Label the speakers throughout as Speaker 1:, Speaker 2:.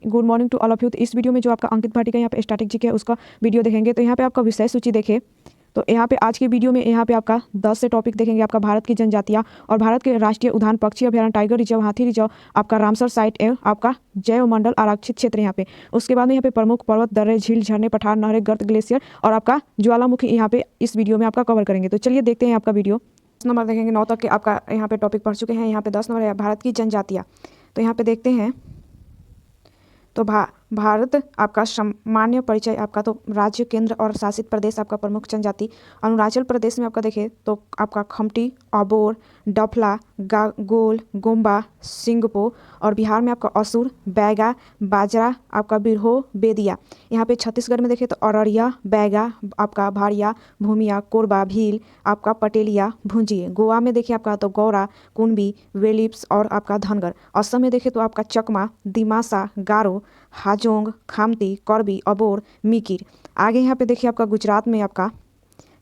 Speaker 1: Good morning to all of you. तो इस video में जो आपका अंकित भाटी का यहाँ पे स्टैटिक जीके है उसका वीडियो देखेंगे। तो यहाँ पे आपका विषय सूची देखे तो यहाँ पे आज की वीडियो में यहाँ पे आपका 10 से टॉपिक देखेंगे। आपका भारत की जनजातियाँ और भारत के राष्ट्रीय उद्यान, पक्षी अभ्यारण्य, टाइगर रिजर्व, हाथी रिजर्व, आपका रामसर साइट एवं आपका जैव मंडल आरक्षित क्षेत्र यहाँ पे। उसके बाद में यहाँ पे प्रमुख पर्वत, दर्रे, झील, झरने, पठार, नहरें, गर्त, ग्लेशियर और आपका ज्वालामुखी यहाँ पे इस वीडियो में आपका कवर करेंगे। तो चलिए देखते हैं आपका वीडियो। 10 नंबर देखेंगे, 9 तक के आपका यहाँ पे टॉपिक पढ़ चुके हैं। यहाँ पे 10 नंबर है भारत की जनजातियाँ। तो यहाँ पे देखते हैं तो भारत आपका सामान्य परिचय आपका तो राज्य, केंद्र और शासित प्रदेश। आपका प्रमुख जनजाति अरुणाचल प्रदेश में आपका देखें तो आपका खमटी, अबोर, डफला, गोल, गोम्बा, सिंगपो और बिहार में आपका असुर, बैगा, बाजरा, आपका बिरहो, बेदिया। यहाँ पे छत्तीसगढ़ में देखें तो अररिया, बैगा, आपका भाड़िया, भूमिया, कोरबा, भील, आपका पटेलिया, भुंजिए। गोवा में देखिए आपका तो गौरा, कुनबी, वेलिप्स और आपका धनगर। असम में देखें तो आपका चकमा, दिमासा, गारो, हाजोंग, खामती, करबी, अबोर, मिकिर। आगे यहाँ पे देखिए आपका गुजरात में आपका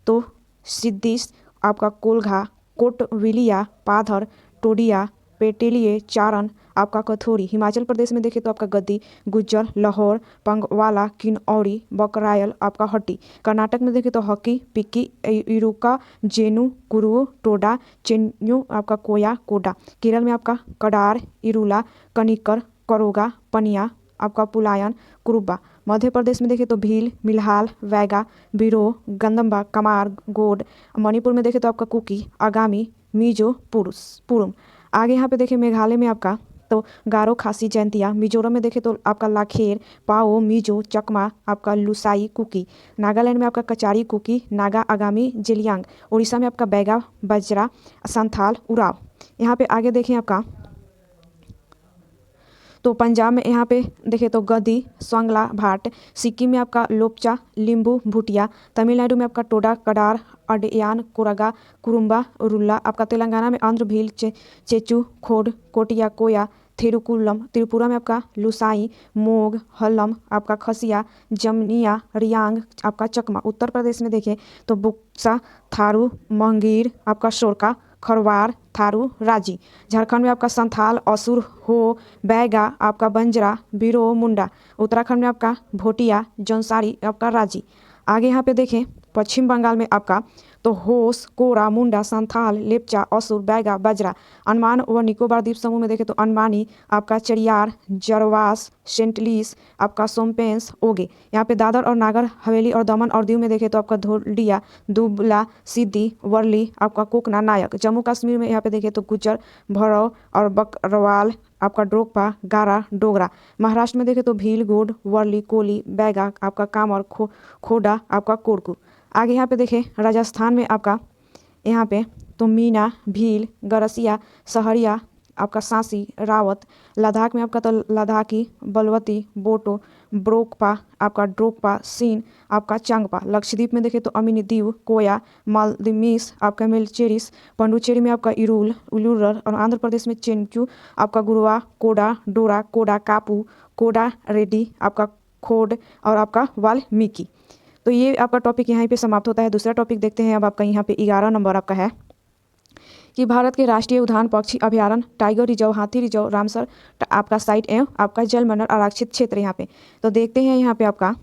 Speaker 1: तो सिद्दीस, आपका कोलघा, कोटविलिया, पाधर, टोडिया, पेटेलिए, चारण, आपका कथोरी। हिमाचल प्रदेश में देखें तो आपका गद्दी, गुज्जर, लाहौर, पंगवाला, किन्नौरी, बकरायल, आपका हट्टी। कर्नाटक में देखें तो हक्की, पिक्की, इरुका, जेनु, कुरुओ, टोडा, चेन्यू, आपका कोया, कोडा। केरल में आपका कडार, इरुला, कनिकर, करोगा, पनिया, आपका पुलायन, कुरुब्बा। मध्य प्रदेश में देखें तो भील, मिल्हाल, वैगा, बिरो, गंदम्बा, कमार, गोड। मणिपुर में देखें तो आपका कुकी, आगामी, मिजो, पुरुम। आगे यहाँ पे देखें मेघालय में आपका तो गारो, खासी, जैंतिया। मिजोरम में देखें तो आपका लाखेर, पाओ, मिजो, चकमा, आपका लुसाई, कुकी। नागालैंड में आपका कचारी, कुकी, नागा, आगामी, जेलियांग। उड़ीसा में आपका बैगा, बजरा, संथाल, उराव। यहाँ पे आगे देखें आपका तो पंजाब में यहाँ पे देखें तो गद्दी, स्वांगला, भाट। सिक्किम में आपका लोपचा, लिम्बू, भूटिया। तमिलनाडु में आपका टोडा, कडार, अडयान, कोरगा, कुरुम्बा, रुल्ला। आपका तेलंगाना में आंध्र, भील, चेचू, खोड, कोटिया, कोया, थिरुकुल्लम। त्रिपुरा में आपका लुसाई, मोग, हल्लम, आपका खसिया, जमनिया, रियांग, आपका चकमा। उत्तर प्रदेश में देखें तो बुक्सा, थारू, मंगीर, आपका शोरका, खरवार, थारू, राजी। झारखंड में आपका संथाल, असुर, हो, बैगा, आपका बंजरा, बिरो, मुंडा। उत्तराखंड में आपका भोटिया, जौनसारी, आपका राजी। आगे यहाँ पे देखें पश्चिम बंगाल में आपका तो होस, कोरा, मुंडा, संथाल, लेपचा, असुर, बैगा, बजरा। अंडमान व निकोबार द्वीप समूह में देखें तो अनमानी, आपका चरियार, जरवास, सेंटलिस, आपका सोमपेंस, ओगे। यहाँ पे दादर और नागर हवेली और दमन और दीव में देखें तो आपका धोलिया, दुबला, सिद्दी, वर्ली, आपका कोकना, नायक। जम्मू कश्मीर में यहाँ पे देखें तो गुज्जर, भरव और बकरवाल, आपका ड्रोकपा, गारा, डोगरा। महाराष्ट्र में देखें तो भील, गोड, वर्ली, कोली, बैगा, आपका कामर, खोडा, आपका कोरकू। आगे यहाँ पे देखें राजस्थान में आपका यहाँ पे तो मीना, भील, गरसिया, सहरिया, आपका सांसी, रावत। लद्दाख में आपका तो लद्दाखी, बलवती, बोटो, ब्रोकपा, आपका ड्रोकपा, सीन, आपका चांगपा। लक्षद्वीप में देखें तो अमीनी दीव, कोया, मालदीव्स, आपका मेलचेरिस। पंडुचेरी में आपका इरूल, उलूरर और आंध्र प्रदेश में चेंचू, आपका गुरुआ, कोडा, डोरा, कोडा, कापू, कोडा, रेड्डी, आपका खोड और आपका वाल्मीकि। तो ये आपका टॉपिक यहाँ पे समाप्त होता है। दूसरा टॉपिक देखते हैं अब आपका यहाँ पे 11 नंबर आपका है कि भारत के राष्ट्रीय उद्यान, पक्षी अभ्यारण्य, टाइगर रिजर्व, हाथी रिजर्व, रामसर आपका साइट एवं आपका जल मंडल आरक्षित क्षेत्र। यहाँ पे तो देखते हैं यहाँ पे आपका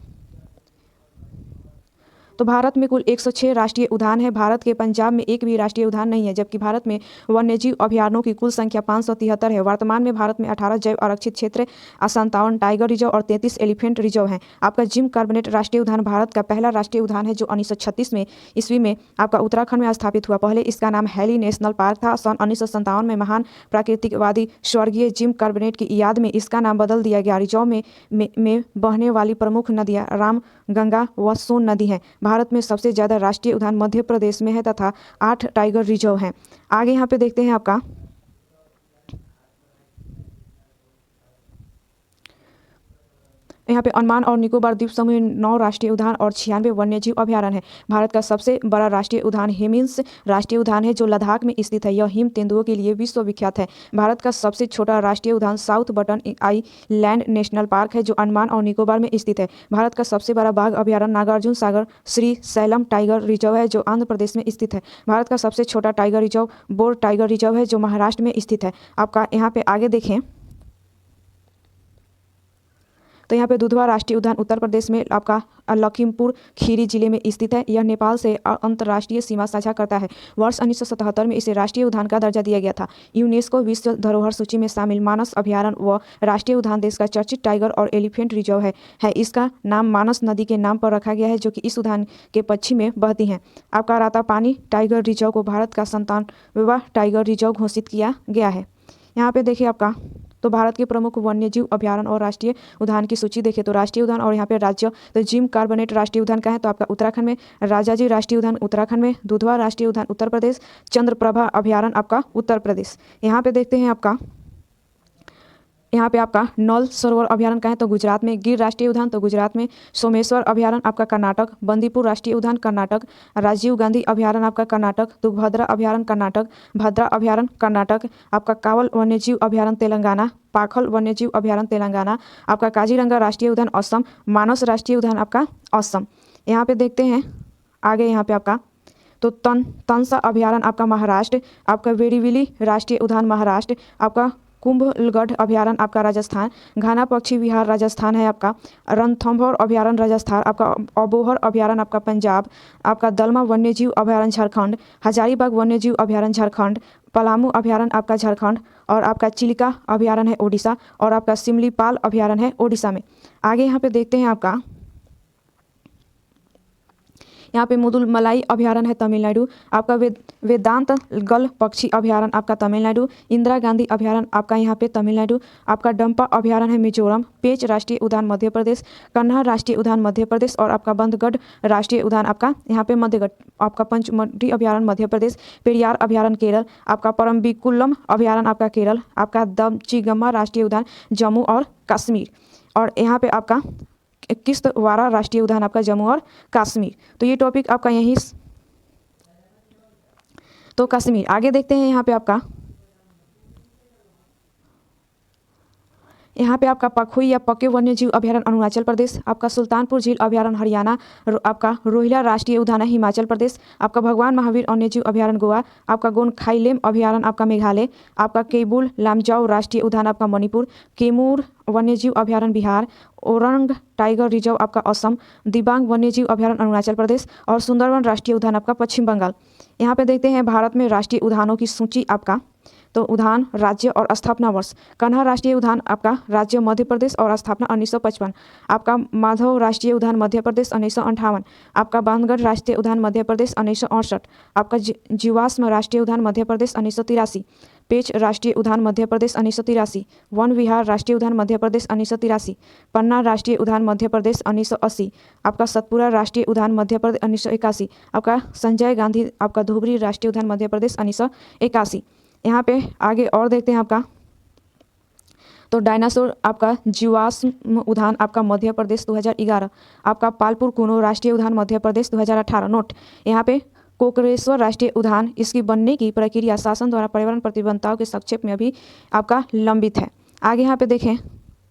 Speaker 1: तो भारत में कुल 106 राष्ट्रीय उद्यान है। भारत के पंजाब में एक भी राष्ट्रीय उद्यान नहीं है, जबकि भारत में वन्यजीव अभयारण्यों की कुल संख्या 573 है। वर्तमान में भारत में 18 जैव आरक्षित क्षेत्र, 57 टाइगर रिजर्व और 33 एलिफेंट रिजर्व हैं। आपका जिम कार्बेट राष्ट्रीय उद्यान भारत का पहला राष्ट्रीय उद्यान है जो 1936 में ईस्वी में आपका उत्तराखंड में स्थापित हुआ। पहले इसका नाम हैली नेशनल पार्क था। सन 1957 में महान प्राकृतिकवादी स्वर्गीय जिम कार्बेट की याद में इसका नाम बदल दिया गया। रिजर्व में बहने वाली प्रमुख नदियाँ राम, गंगा व सोन नदी हैं। भारत में सबसे ज़्यादा राष्ट्रीय उद्यान मध्य प्रदेश में है तथा 8 टाइगर रिजर्व हैं। आगे यहाँ पे देखते हैं आपका यहाँ पे अंडमान और निकोबार द्वीप समूह में 9 राष्ट्रीय उद्यान और 96 वन्यजीव अभयारण्य है। भारत का सबसे बड़ा राष्ट्रीय उद्यान हेमिल्स राष्ट्रीय उद्यान है जो लद्दाख में स्थित है। यह हिम तेंदुओं के लिए विश्वविख्यात है। भारत का सबसे छोटा राष्ट्रीय उद्यान south button Island national park है जो अंडमान और निकोबार में स्थित है। भारत का सबसे बड़ा बाघ अभयारण्य नागार्जुन सागर श्री सैलम टाइगर रिजर्व है जो आंध्र प्रदेश में स्थित है। भारत का सबसे छोटा tiger reserve bore tiger reserve है जो महाराष्ट्र में स्थित है। आपका यहाँ पे आगे देखें तो यहाँ पे दुधवा राष्ट्रीय उद्यान उत्तर प्रदेश में आपका लखीमपुर खीरी जिले में स्थित है। यह नेपाल से अंतर्राष्ट्रीय सीमा साझा करता है। वर्ष 1977 में इसे राष्ट्रीय उद्यान का दर्जा दिया गया था। यूनेस्को विश्व धरोहर सूची में शामिल मानस अभयारण्य व राष्ट्रीय उद्यान देश का चर्चित टाइगर और एलिफेंट रिजर्व है। इसका नाम मानस नदी के नाम पर रखा गया है, जो कि इस उद्यान के पश्चिम में बहती है। आपका रातापानी टाइगर रिजर्व को भारत का 97वां टाइगर रिजर्व घोषित किया गया है। यहाँ पे देखिए आपका तो भारत के प्रमुख वन्यजीव अभयारण्य और राष्ट्रीय उद्यान की सूची देखें तो राष्ट्रीय उद्यान और यहाँ पे राज्य तो जिम कार्बोनेट राष्ट्रीय उद्यान का है तो आपका उत्तराखंड में, राजाजी राष्ट्रीय उद्यान उत्तराखंड में, दुधवा राष्ट्रीय उद्यान उत्तर प्रदेश, चंद्रप्रभा अभयारण्य आपका उत्तर प्रदेश। यहाँ पे देखते हैं आपका यहाँ पे आपका नल सरोवर अभयारण्य का है तो गुजरात में, गिर राष्ट्रीय उद्यान तो गुजरात में, सोमेश्वर अभयारण्य आपका कर्नाटक, बंदीपुर राष्ट्रीय उद्यान कर्नाटक, राजीव गांधी अभयारण्य आपका कर्नाटक, तुंगभद्रा अभयारण्य कर्नाटक, भद्रा अभयारण्य कर्नाटक, आपका कावल वन्यजीव अभयारण्य तेलंगाना, पाखल वन्यजीव अभयारण्य तेलंगाना, आपका काजीरंगा राष्ट्रीय उद्यान असम, मानस राष्ट्रीय उद्यान आपका असम। यहाँ पे देखते हैं आगे यहाँ पे आपका तो तंसा अभयारण्य आपका महाराष्ट्र, आपका वेरीविली राष्ट्रीय उद्यान महाराष्ट्र, आपका कुंभलगढ़ अभयारण्य आपका राजस्थान, घाना पक्षी विहार राजस्थान है आपका, रणथंभौर अभयारण्य राजस्थान, आपका अबोहर अभयारण्य आपका पंजाब, आपका दलमा वन्यजीव अभयारण्य झारखंड, हजारीबाग वन्यजीव अभयारण्य झारखंड, पलामू अभयारण्य आपका झारखंड, और आपका चिलिका अभयारण्य है ओडिशा, और आपका सिमलीपाल अभयारण्य है ओडिशा में। आगे यहाँ पे देखते हैं आपका यहाँ पे मुदुलमलाई अभयारण्य है तमिलनाडु, आपका वेदांत गल पक्षी अभयारण्य आपका तमिलनाडु, इंदिरा गांधी अभयारण्य आपका यहाँ पे तमिलनाडु, आपका डंपा अभयारण्य है मिजोरम, पेच राष्ट्रीय उद्यान मध्य प्रदेश, कन्हा राष्ट्रीय उद्यान मध्य प्रदेश, और आपका बंधगढ़ राष्ट्रीय उद्यान आपका यहाँ पे मध्यगढ़, आपका पंचमढ़ी अभयारण्य मध्य प्रदेश, पेरियार अभयारण्य केरल, आपका परम्बिकुलम अभयारण्य आपका केरल, आपका दमचिगम्मा राष्ट्रीय उद्यान जम्मू और कश्मीर, और यहाँ पे आपका किश्तवाड़ा राष्ट्रीय उद्यान आपका जम्मू और कश्मीर। तो ये टॉपिक आपका यहीं तो कश्मीर। आगे देखते हैं यहाँ पे आपका पखुई या पक्के वन्यजीव अभयारण्य अरुणाचल प्रदेश, आपका सुल्तानपुर झील अभयारण्य हरियाणा, आपका रोहिला राष्ट्रीय उद्यान है हिमाचल प्रदेश, आपका भगवान महावीर वन्यजीव अभयारण्य गोवा, आपका गोनखाईलेम अभयारण्य आपका मेघालय, आपका केबुल लामजाओ राष्ट्रीय उद्यान आपका मणिपुर, केमूर वन्यजीव अभयारण्य बिहार, ओरंग टाइगर रिजर्व आपका असम, दिबांग वन्यजीव अभयारण्य अरुणाचल प्रदेश, और सुंदरवन राष्ट्रीय उद्यान आपका पश्चिम बंगाल। यहाँ पे देखते हैं भारत में राष्ट्रीय उद्यानों की सूची आपका तो उद्यान राज्य और स्थापना वर्ष, कन्हा राष्ट्रीय उद्यान आपका राज्य मध्य प्रदेश और स्थापना 1955, आपका माधव राष्ट्रीय उद्यान मध्य प्रदेश 1958, आपका बांधगढ़ राष्ट्रीय उद्यान मध्य प्रदेश 1968, आपका जीवाश्म राष्ट्रीय उद्यान मध्य प्रदेश 1983, पेच राष्ट्रीय उद्यान मध्य प्रदेश 1983, वन विहार राष्ट्रीय उद्यान मध्य प्रदेश 1983, पन्ना राष्ट्रीय उद्यान मध्य प्रदेश 1980, आपका सतपुरा राष्ट्रीय उद्यान मध्य प्रदेश 1981, आपका संजय गांधी आपका धुबरी राष्ट्रीय उद्यान मध्य प्रदेश 1981। यहाँ पे आगे और देखते हैं आपका तो डायनासोर आपका जीवाश्म उद्यान आपका मध्य प्रदेश 2011, आपका पालपुर कुनो राष्ट्रीय उद्यान मध्य प्रदेश 2018। नोट यहाँ पे कोकरेश्वर राष्ट्रीय उद्यान इसकी बनने की प्रक्रिया शासन द्वारा पर्यावरण प्रतिबद्धताओं के संक्षेप में अभी आपका लंबित है। आगे यहाँ पे देखें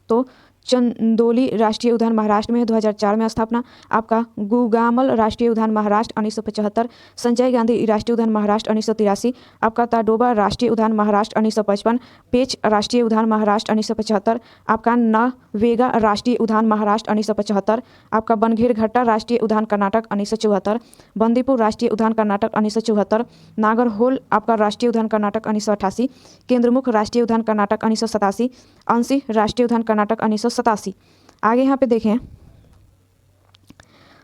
Speaker 1: तो चंदोली राष्ट्रीय उद्यान महाराष्ट्र में है 2004 में स्थापना, आपका गुगामल राष्ट्रीय उद्यान महाराष्ट्र 1975, संजय गांधी राष्ट्रीय उद्यान महाराष्ट्र 1983, आपका ताडोबा राष्ट्रीय उद्यान महाराष्ट्र 1955, पेच राष्ट्रीय उद्यान महाराष्ट्र 1975, आपका नवेगा राष्ट्रीय उद्यान महाराष्ट्र 1975, आपका बनघेरघट्टा राष्ट्रीय उद्यान कर्नाटक 1974, बंदीपुर राष्ट्रीय उद्यान कर्नाटक 1974, नागरहोल आपका राष्ट्रीय उद्यान कर्नाटक 1988, केंद्रमुख राष्ट्रीय उद्यान कर्नाटक 1987, अंशी राष्ट्रीय उद्यान कर्नाटक 1987। आगे यहाँ पे देखें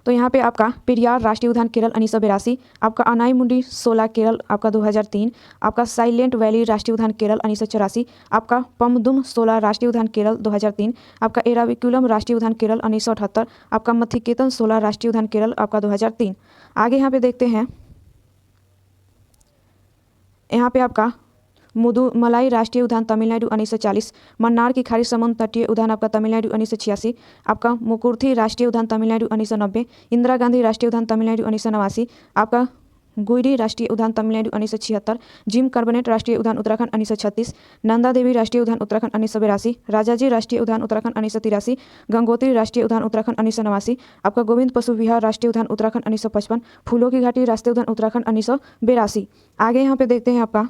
Speaker 1: तो यहाँ पे आपका पेरियार राष्ट्रीय उद्यान केरल 1982, आपका अनाईमुंडी सोला केरल आपका 2003, आपका साइलेंट वैली राष्ट्रीय उद्यान केरल 1984, आपका पमदुम सोला राष्ट्रीय उद्यान केरल 2003, आपका एराविकुलम राष्ट्रीय उद्यान केरल 1978, आपका मथिकेतन सोला राष्ट्रीय उद्यान केरल आपका 2003। आगे यहाँ पे देखते हैं यहाँ पे आपका मुदुमलाई राष्ट्रीय उद्यान तमिलनाडु 1940, मन्नार की खाड़ी समुद्र तटीय उद्यान आपका तमिलनाडु 1986, आपका मुकुर्थी राष्ट्रीय उद्यान तमिलनाडु 1990, इंदिरा गांधी राष्ट्रीय उद्यान तमिलनाडु 1989, आपका गुइडी राष्ट्रीय उद्यान तमिलनाडु 1976, जिम कार्बोनेट राष्ट्रीय उद्यान उत्तराखंड 1936, नंदा देवी राष्ट्रीय उद्यान उत्तराखंड 1982, राजाजी राष्ट्रीय उद्यान उत्तराखंड 1983, गंगोत्री राष्ट्रीय उद्यान उत्तराखंड 1989, आपका गोविंद पशु विहार राष्ट्रीय उद्यान उत्तराखंड 1955, फूलों की घाटी राष्ट्रीय उद्यान उत्तराखंड 1982। आगे यहाँ पे देखते हैं आपका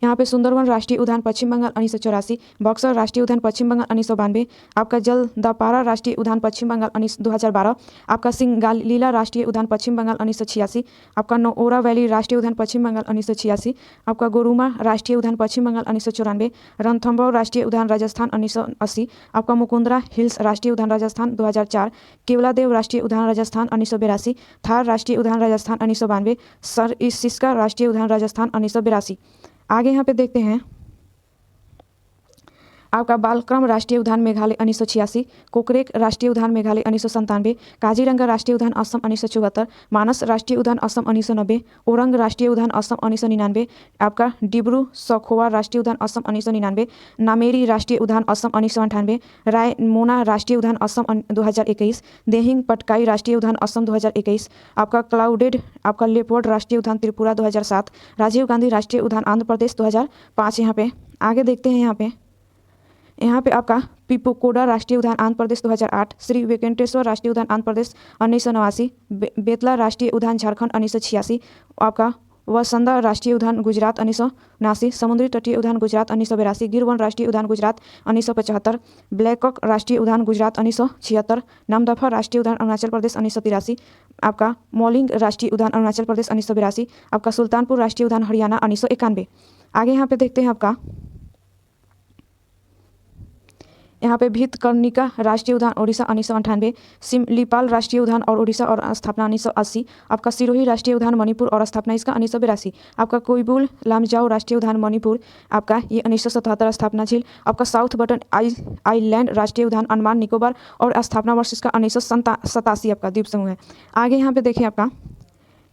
Speaker 1: यहाँ पे सुंदरवन राष्ट्रीय उद्यान पश्चिम बंगाल 1984, बक्सर राष्ट्रीय उद्यान पश्चिम बंगाल 1992, आपका जलदापारा राष्ट्रीय उद्यान पश्चिम बंगाल 2012, आपका सिंगालीला राष्ट्रीय उद्यान पश्चिम बंगाल 1986, आपका नोओरा वैली राष्ट्रीय उद्यान पश्चिम बंगाल 1986, आपका गोरुमा राष्ट्रीय उद्यान पश्चिम बंगाल 1994, रणथंभौर राष्ट्रीय उद्यान राजस्थान 1980, आपका मुकुंदरा हिल्स राष्ट्रीय उद्यान राजस्थान 2004, केवलादेव राष्ट्रीय उद्यान राजस्थान 1982, थार राष्ट्रीय उद्यान राजस्थान 1992, सिस्का राष्ट्रीय उद्यान राजस्थान 1982। आगे यहाँ पे देखते हैं आपका बालक्रम राष्ट्रीय उद्यान मेघालय 1986, कोकरेक राष्ट्रीय उद्यान मेघालय 1997, काजीरंगा राष्ट्रीय उद्यान असम 1974, मानस राष्ट्रीय उद्यान असम 1990, ओरंग राष्ट्रीय उद्यान असम 1999, आपका डिब्रू सखोवा राष्ट्रीय उद्यान असम 1999, नामेरी राष्ट्रीय उद्यान असम 1998, रायमोना राष्ट्रीय उद्यान असम 2021, देहिंग पटकाई राष्ट्रीय उद्यान असम 2021, आपका क्लाउडेड आपका लेपर्ड राष्ट्रीय उद्यान त्रिपुरा 2007, राजीव गांधी राष्ट्रीय उद्यान आंध्र प्रदेश 2005। यहाँ पे आगे देखते हैं यहाँ पे आपका पिपोकोडा राष्ट्रीय उद्यान आंध्र प्रदेश 2008, श्री वेंकटेश्वर राष्ट्रीय उद्यान आंध्र प्रदेश 1989, बेतला राष्ट्रीय उद्यान झारखंड 1986, आपका वसंदा राष्ट्रीय उद्यान गुजरात 1979, समुद्री तटीय उद्यान गुजरात 1982, गिरवन राष्ट्रीय उद्यान गुजरात 1975, ब्लैकॉक राष्ट्रीय उद्यान गुजरात 1976, नामदफा राष्ट्रीय उद्यान अरुणाचल प्रदेश 1983, आपका मौलिंग राष्ट्रीय उद्यान अरुणाचल प्रदेश 1982, आपका सुल्तानपुर राष्ट्रीय उद्यान हरियाणा 1991। आगे यहाँ पे देखते हैं आपका यहाँ पे भितकर्णिका राष्ट्रीय उद्यान ओडिशा 1998, सिमलीपाल राष्ट्रीय उद्यान और ओडिशा और स्थापना 1980, आपका सिरोही राष्ट्रीय उद्यान मणिपुर और स्थापना इसका 1982, आपका कोइबुल लामजाओ राष्ट्रीय उद्यान मणिपुर आपका ये 1977 स्थापना झील, आपका साउथ बटन आइलैंड राष्ट्रीय उद्यान अंडमान निकोबार और स्थापना वर्ष इसका 1987 आपका द्वीप समूह है। आगे यहाँ पे देखिए आपका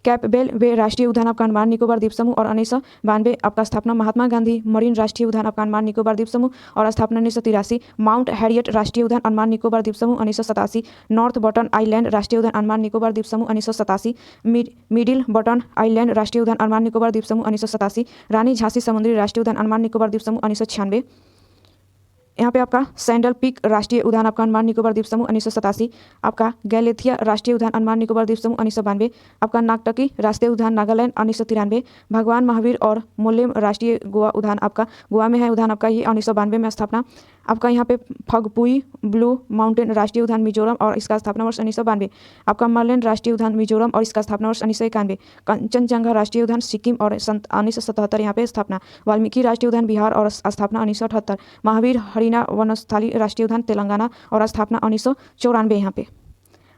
Speaker 1: कैपबेल वे राष्ट्रीय उद्यान आपका अंडमान निकोबार द्वीप समूह और 1992 आपका स्थापना, महात्मा गांधी मरीन राष्ट्रीय उद्यान आपका अंडमान निकोबार द्वीप समूह और स्थापना 1983, माउंट हैरियट राष्ट्रीय उद्यान अंडमान निकोबार द्वीप समूह 1987, नॉर्थ बटन आइलैंड राष्ट्रीय उद्यान अंडमान निकोबार द्वीप समूह 1987, मिडिल बटन आइलैंड राष्ट्रीय उद्यान अंडमान निकोबार द्वीप समूह 1987, रानी झांसी समुद्री राष्ट्रीय उद्यान अंडमान निकोबार द्वीप समूह 1996। यहाँ पे आपका सैंडल पीक राष्ट्रीय उद्यान आपका अंडमान निकोबार द्वीप समूह 1987, आपका गैलेथिया राष्ट्रीय उद्यान अंडमान निकोबार द्वीप समूह 1992, आपका नागटकी राष्ट्रीय उद्यान नागालैंड 1993, भगवान महावीर और मोलेम राष्ट्रीय गोवा उद्यान आपका गोवा में है उद्यान आपका ये 1992 में स्थापना, आपका यहाँ पे फगपुई ब्लू माउंटेन राष्ट्रीय उद्यान मिजोरम और इसका स्थापना वर्ष 1992, आपका मरलैंड राष्ट्रीय उद्यान मिजोरम और इसका स्थापना वर्ष 1991, कंचनजंगा राष्ट्रीय उद्यान सिक्किम और 1977 यहाँ पे स्थापना, वाल्मीकि राष्ट्रीय उद्यान बिहार और स्थापना 1978, महावीर हरिना वनस्थली राष्ट्रीय उद्यान तेलंगाना और स्थापना 1994 यहाँ पे।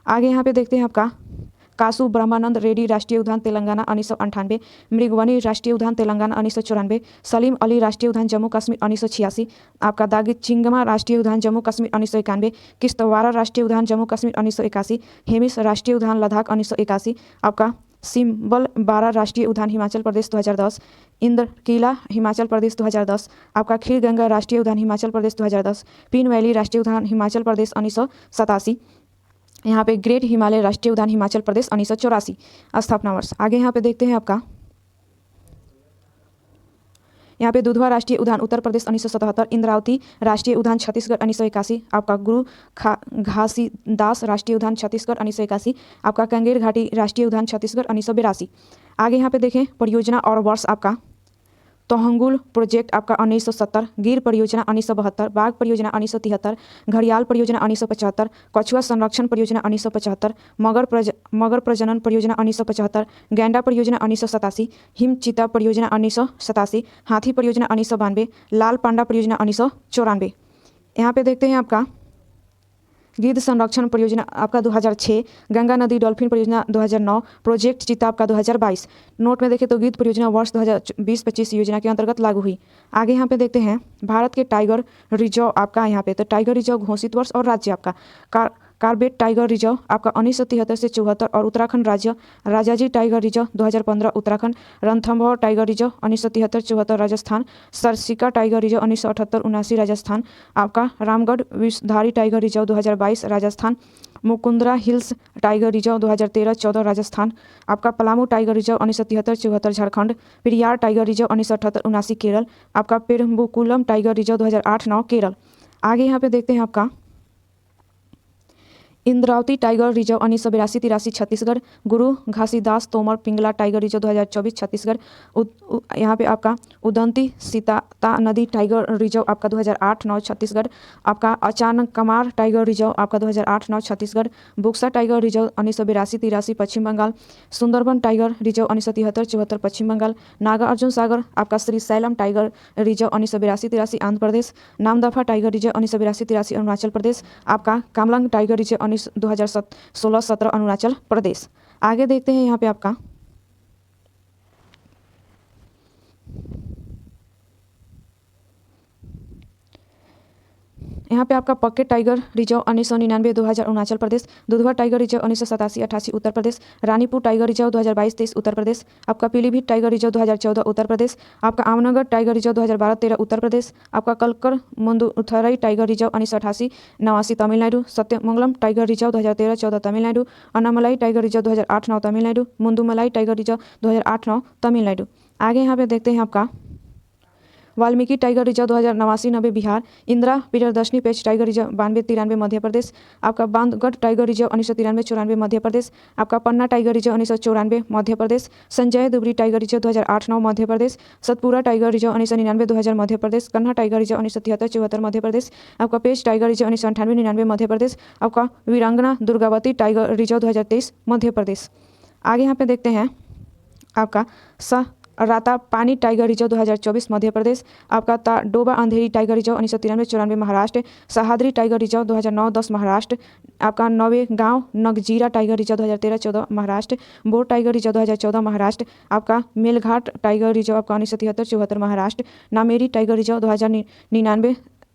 Speaker 1: आगे यहाँ पे देखते हैं आपका कासू ब्रह्मानंद रेड्डी राष्ट्रीय उद्यान तेलंगाना 1998, मृगवनी राष्ट्रीय उद्यान तेलंगाना 1994, सलीम अली राष्ट्रीय उद्यान जम्मू कश्मीर 1986, आपका दागिचिंगमा राष्ट्रीय उद्यान जम्मू कश्मीर 1991, किश्तवाड़ा राष्ट्रीय उद्यान जम्मू कश्मीर 1981, हेमिस राष्ट्रीय उद्यान लद्दाख 1981, आपका सिम्बल बारा राष्ट्रीय उद्यान हिमाचल प्रदेश 2010, इंद्रकीला हिमाचल प्रदेश 2010, आपका खीरगंगा राष्ट्रीय उद्यान हिमाचल प्रदेश 2010, पिन वैली राष्ट्रीय उद्यान हिमाचल प्रदेश 1987, यहाँ पे ग्रेट हिमालय राष्ट्रीय उद्यान हिमाचल प्रदेश 1984 स्थापना वर्ष। आगे यहाँ पे देखते हैं आपका यहाँ पे दुधवा राष्ट्रीय उद्यान उत्तर प्रदेश 1977, इंद्रावती राष्ट्रीय उद्यान छत्तीसगढ़ 1981, आपका गुरु घासीदास राष्ट्रीय उद्यान छत्तीसगढ़ 1981, आपका कंगेर घाटी राष्ट्रीय उद्यान छत्तीसगढ़ 1982। आगे यहाँ पे देखें परियोजना और वर्ष आपका तोहंगुल प्रोजेक्ट आपका 1970, गिर परियोजना 1972, बाघ परियोजना 1973, घड़ियाल परियोजना 1975, कछुआ संरक्षण परियोजना 1975, मगर प्रजनन परियोजना 1975, गैंडा परियोजना 1987, हिम चीता परियोजना 1987, हाथी परियोजना 1992, लाल पांडा परियोजना 1994। यहाँ पे देखते हैं आपका गिद्ध संरक्षण परियोजना आपका 2006, गंगा नदी डॉल्फिन परियोजना 2009, प्रोजेक्ट चीता आपका 2022। नोट में देखें तो गिद्ध परियोजना वर्ष 2020-25 योजना के अंतर्गत लागू हुई। आगे यहाँ पे देखते हैं भारत के टाइगर रिजर्व आपका यहाँ पे तो टाइगर रिजर्व घोषित वर्ष और राज्य आपका कार्बेट टाइगर रिजर्व आपका 1973 से 74 और उत्तराखंड राज्य Rajaji tiger reserve 2015 Uttarakhand, Ranthambore tiger reserve 1973-74 Rajasthan, Sariska tiger reserve 1978-79 Rajasthan, आपका Ramgarh Vishdhari tiger reserve 2022 Rajasthan, Mukundra hills tiger reserve 2013-14 Rajasthan, आपका Palamau tiger reserve 1973-74 Jharkhand, Periyar tiger reserve 1978-79 Kerala, आपका पेरम्बुकुलम टाइगर रिजर्व 2008-9 केरल। आगे यहाँ पे देखते हैं आपका इंद्रावती टाइगर रिजर्व 1982-83 छत्तीसगढ़। गुरु घासीदास तोमर पिंगला टाइगर रिजर्व 2024 छत्तीसगढ़। यहाँ पे आपका उदंती सीता नदी टाइगर रिजर्व आपका 2008-9 छत्तीसगढ़। आपका अचानक कमार टाइगर रिजर्व आपका 2008-9 Chhattisgarh. Buxa tiger reserve 1982-83 Paschim Bangal. Sundarban tiger reserve 1973-74 Paschim Bangal. Nagarjun Sagar आपका Sri Sailam tiger reserve 1982-83 Andhra Pradesh. Namdapha tiger reserve 1982-83 Arunachal Pradesh. आपका कामलंग टाइगर रिजर्व 2016-17 अरुणाचल प्रदेश। आगे देखते हैं यहाँ पे आपका आपका Pakke tiger reserve 1999 2000 Arunachal Pradesh. Dudhwa tiger reserve 1987-88 Uttar Pradesh. Ranipur tiger reserve 2022-23 Uttar Pradesh. आपका पीलीभीत टाइगर रिजर्व 2014 उत्तर प्रदेश। आपका आमनगर टाइगर रिजर्व 2012-13 उत्तर प्रदेश। आपका Kalakad Mundanthurai tiger reserve 1988-89 Tamil Nadu. Sathyamangalam tiger reserve 2013-14 Tamil Nadu. Anamalai tiger reserve 2008-9 Tamil Nadu. Mudumalai tiger reserve 2008-9 Tamil Nadu. आगे यहाँ पे देखते हैं आपका Valmiki tiger reserve 2089-90 Bihar. Indira Priyadarshini Pench tiger reserve 92-93 Madhya Pradesh. आपका बांधवगढ़ टाइगर रिजर्व 1993-94 मध्य प्रदेश। आपका Panna tiger reserve 1994 Madhya Pradesh. Sanjay Dubri tiger reserve 2008-9 Madhya Pradesh. Satpura tiger reserve 1999-2000 Madhya Pradesh. कन्हा टाइगर रिजर्व 1973-74 मध्य प्रदेश। आपका पेच टाइगर रिजर्व 1998-99 मध्य प्रदेश। आपका वीरांगना दुर्गावती टाइगर रिजर्व 2023 मध्य प्रदेश। आगे यहाँ पे देखते हैं आपका राता पानी टाइगर रिजर्व 2024 मध्य प्रदेश। आपका Doba Andheri tiger reserve 1993-94 Maharashtra. Sahyadri tiger reserve 2009-10 Maharashtra. आपका Navegaon Nagzira tiger reserve 2013-14 Maharashtra. Bor tiger reserve 2014 Maharashtra. आपका मेलघाट टाइगर रिजर्व आपका 1973-74 महाराष्ट्र। नामेरी टाइगर रिजर्व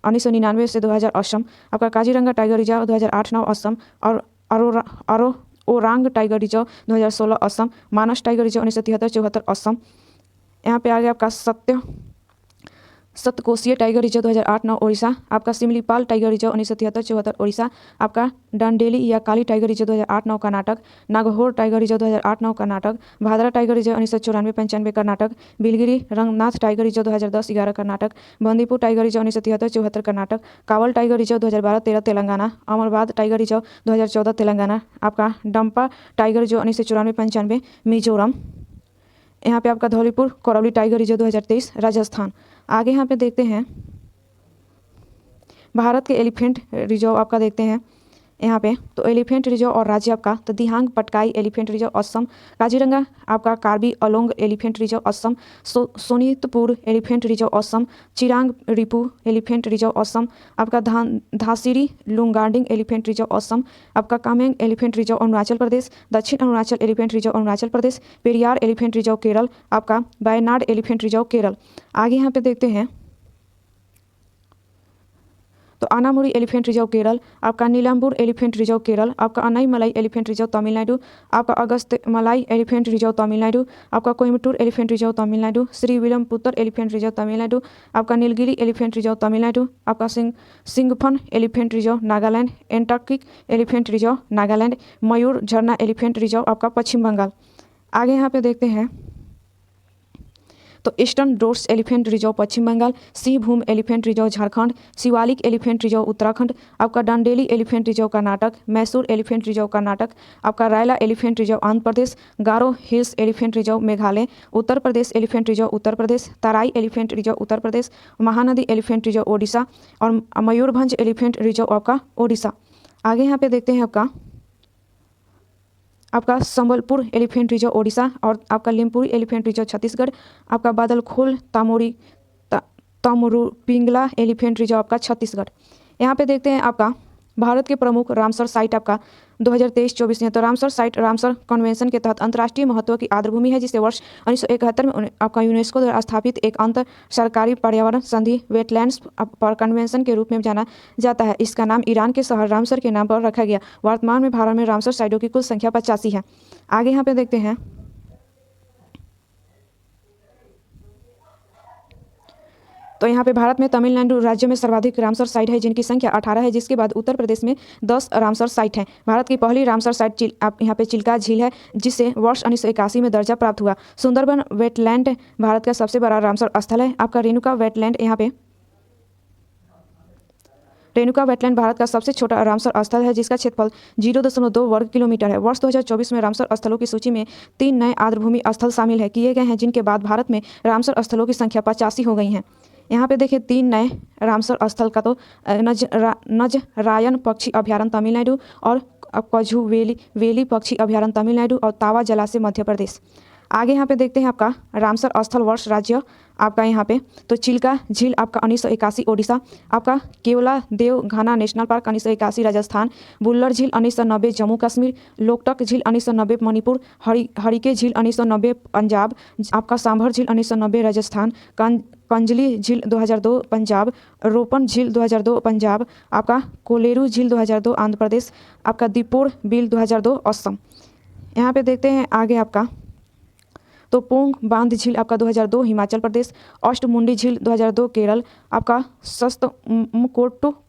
Speaker 1: 1999 से 2000 असम। आपका काजीरंगा टाइगर रिजर्व 2008-9 असम और ओरांग टाइगर रिजर्व 2016 असम। मानस टाइगर रिजर्व 1973-74 असम। यहाँ पे आ गया आपका सतकोशीय टाइगर रिजर्व 2008-9 ओडिशा। आपका सिमलीपाल टाइगर रिजर्व 1973-74 ओडिशा। आपका डंडेली या Kali tiger reserve 2008-9 Karnataka. Nagaur tiger reserve 2008-9 Karnataka. Bhadra tiger reserve 1994-95 Karnataka. Biligiri Ranganatha tiger reserve 2010-11 Karnataka. Bandipur tiger reserve 1973-74 Karnataka. Kawal tiger reserve 2012-13 Telangana. Amrabad tiger reserve 2014 Telangana. आपका डंपा टाइगर रिजर्व 1994-95 मिजोरम। यहाँ पे आपका धौलीपुर करौली टाइगर रिजर्व 2023 राजस्थान। आगे यहाँ पे देखते हैं भारत के एलिफेंट रिजर्व आपका देखते हैं यहाँ पे तो एलिफेंट रिजर्व और राज्य आपका तो दिहांग पटकाई एलिफेंट रिजर्व असम। काजीरंगा आपका Karbi Anglong elephant reserve Assam. Sonitpur elephant reserve Assam. Chirang Ripu elephant reserve Assam. आपका धासिरी लुंगाडिंग एलिफेंट रिजर्व असम। आपका Kameng elephant reserve Arunachal Pradesh. Dakshin Arunachal elephant reserve Arunachal Pradesh. Periyar elephant reserve Kerala. आपका वायनाड एलिफेंट रिजर्व केरल। आगे यहाँ पे देखते हैं तो अनामुरी एलिफेंट रिजर्व केरल। आपका नीलाम्बूर एलिफेंट रिजर्व केरल। आपका अनाईमलाई एलिफेंट रिजर्व तमिलनाडु। आपका अगस्त मलाई एलिफेंट रिजर्व तमिलनाडु। आपका Coimbatore elephant reserve Tamil Nadu. Sri Villiputhur elephant reserve Tamil Nadu. आपका नीलगिरी एलिफेंट रिजर्व तमिलनाडु। आपका Singphan elephant reserve Nagaland. Antarctic elephant reserve Nagaland. Mayur Jharna elephant reserve आपका पश्चिम बंगाल। आगे यहाँ पे देखते हैं तो eastern Dooars elephant reserve Paschim Bangal. Singhbhum elephant reserve Jharkhand. Shivalik elephant reserve Uttarakhand. आपका Dandeli elephant reserve Karnataka. Mysore elephant reserve Karnataka. आपका Rayala elephant reserve Andhra Pradesh. Garo hills elephant reserve Meghalaya. Uttar Pradesh elephant reserve Uttar Pradesh. Terai elephant reserve Uttar Pradesh. Mahanadi elephant reserve Odisha और मयूरभंज एलिफेंट रिजर्व आपका ओडिशा। आगे यहाँ पे देखते हैं आपका संबलपुर एलिफेंट रिजर्व ओडिशा और आपका लिमपुरी एलिफेंट रिजर्व छत्तीसगढ़। आपका बादलखोल तमरू पिंगला एलिफेंट रिजर्व आपका छत्तीसगढ़। यहाँ पे देखते हैं आपका भारत के प्रमुख रामसर साइट आपका 2023-24 में तो रामसर साइट रामसर कन्वेंशन के तहत अंतर्राष्ट्रीय महत्व की आर्द्रभूमि है जिसे वर्ष 1971 में आपका यूनेस्को द्वारा स्थापित एक अंतर सरकारी पर्यावरण संधि वेटलैंड्स पर कन्वेंशन के रूप में जाना जाता है। इसका नाम ईरान के शहर रामसर के नाम पर रखा गया। वर्तमान में भारत में रामसर साइटों की कुल संख्या 85 है। आगे यहाँ पे देखते हैं तो यहाँ पे भारत में तमिलनाडु राज्य में सर्वाधिक रामसर साइट है जिनकी संख्या 18 है, जिसके बाद उत्तर प्रदेश में 10 रामसर साइट हैं। भारत की पहली रामसर साइट यहाँ पे चिल्का झील है जिसे वर्ष 1981 में दर्जा प्राप्त हुआ। सुंदरबन वेटलैंड भारत का सबसे बड़ा रामसर स्थल है। आपका रेणुका वेटलैंड यहाँ पे रेणुका वेटलैंड भारत का सबसे छोटा रामसर स्थल है जिसका क्षेत्रफल 0.2 वर्ग किलोमीटर है। वर्ष 2024 में रामसर स्थलों की सूची में 3 नए आर्द्रभूमि स्थल शामिल है किए गए हैं, जिनके बाद भारत में रामसर स्थलों की संख्या 85 हो गई है। यहाँ पे देखिए 3 नए रामसर स्थल का तो नजरायन पक्षी अभ्यारण्य तमिलनाडु और कोजुवेली पक्षी अभ्यारण्य तमिलनाडु और तावा जलाशय मध्य प्रदेश। आगे यहाँ पे देखते हैं आपका रामसर स्थल वर्ष राज्य आपका यहाँ पे तो चिल्का झील आपका 1981 ओडिशा, आपका केवला देव घाना नेशनल पार्क 1981 राजस्थान, बुल्लर झील 1990 जम्मू कश्मीर, लोकटक झील 1990 मणिपुर, हरिके झील 1990 पंजाब, आपका सांभर झील 1990 राजस्थान, कंजली झील 2002 पंजाब, रोपन झील 2002 पंजाब, आपका कोलेरू झील 2002 आंध्र प्रदेश, आपका दीपोर बिल 2002 असम। यहाँ पे देखते हैं आगे आपका तो पोंग बांध झील आपका 2002 हिमाचल प्रदेश, अष्टमुंडी झील 2002 केरल, आपका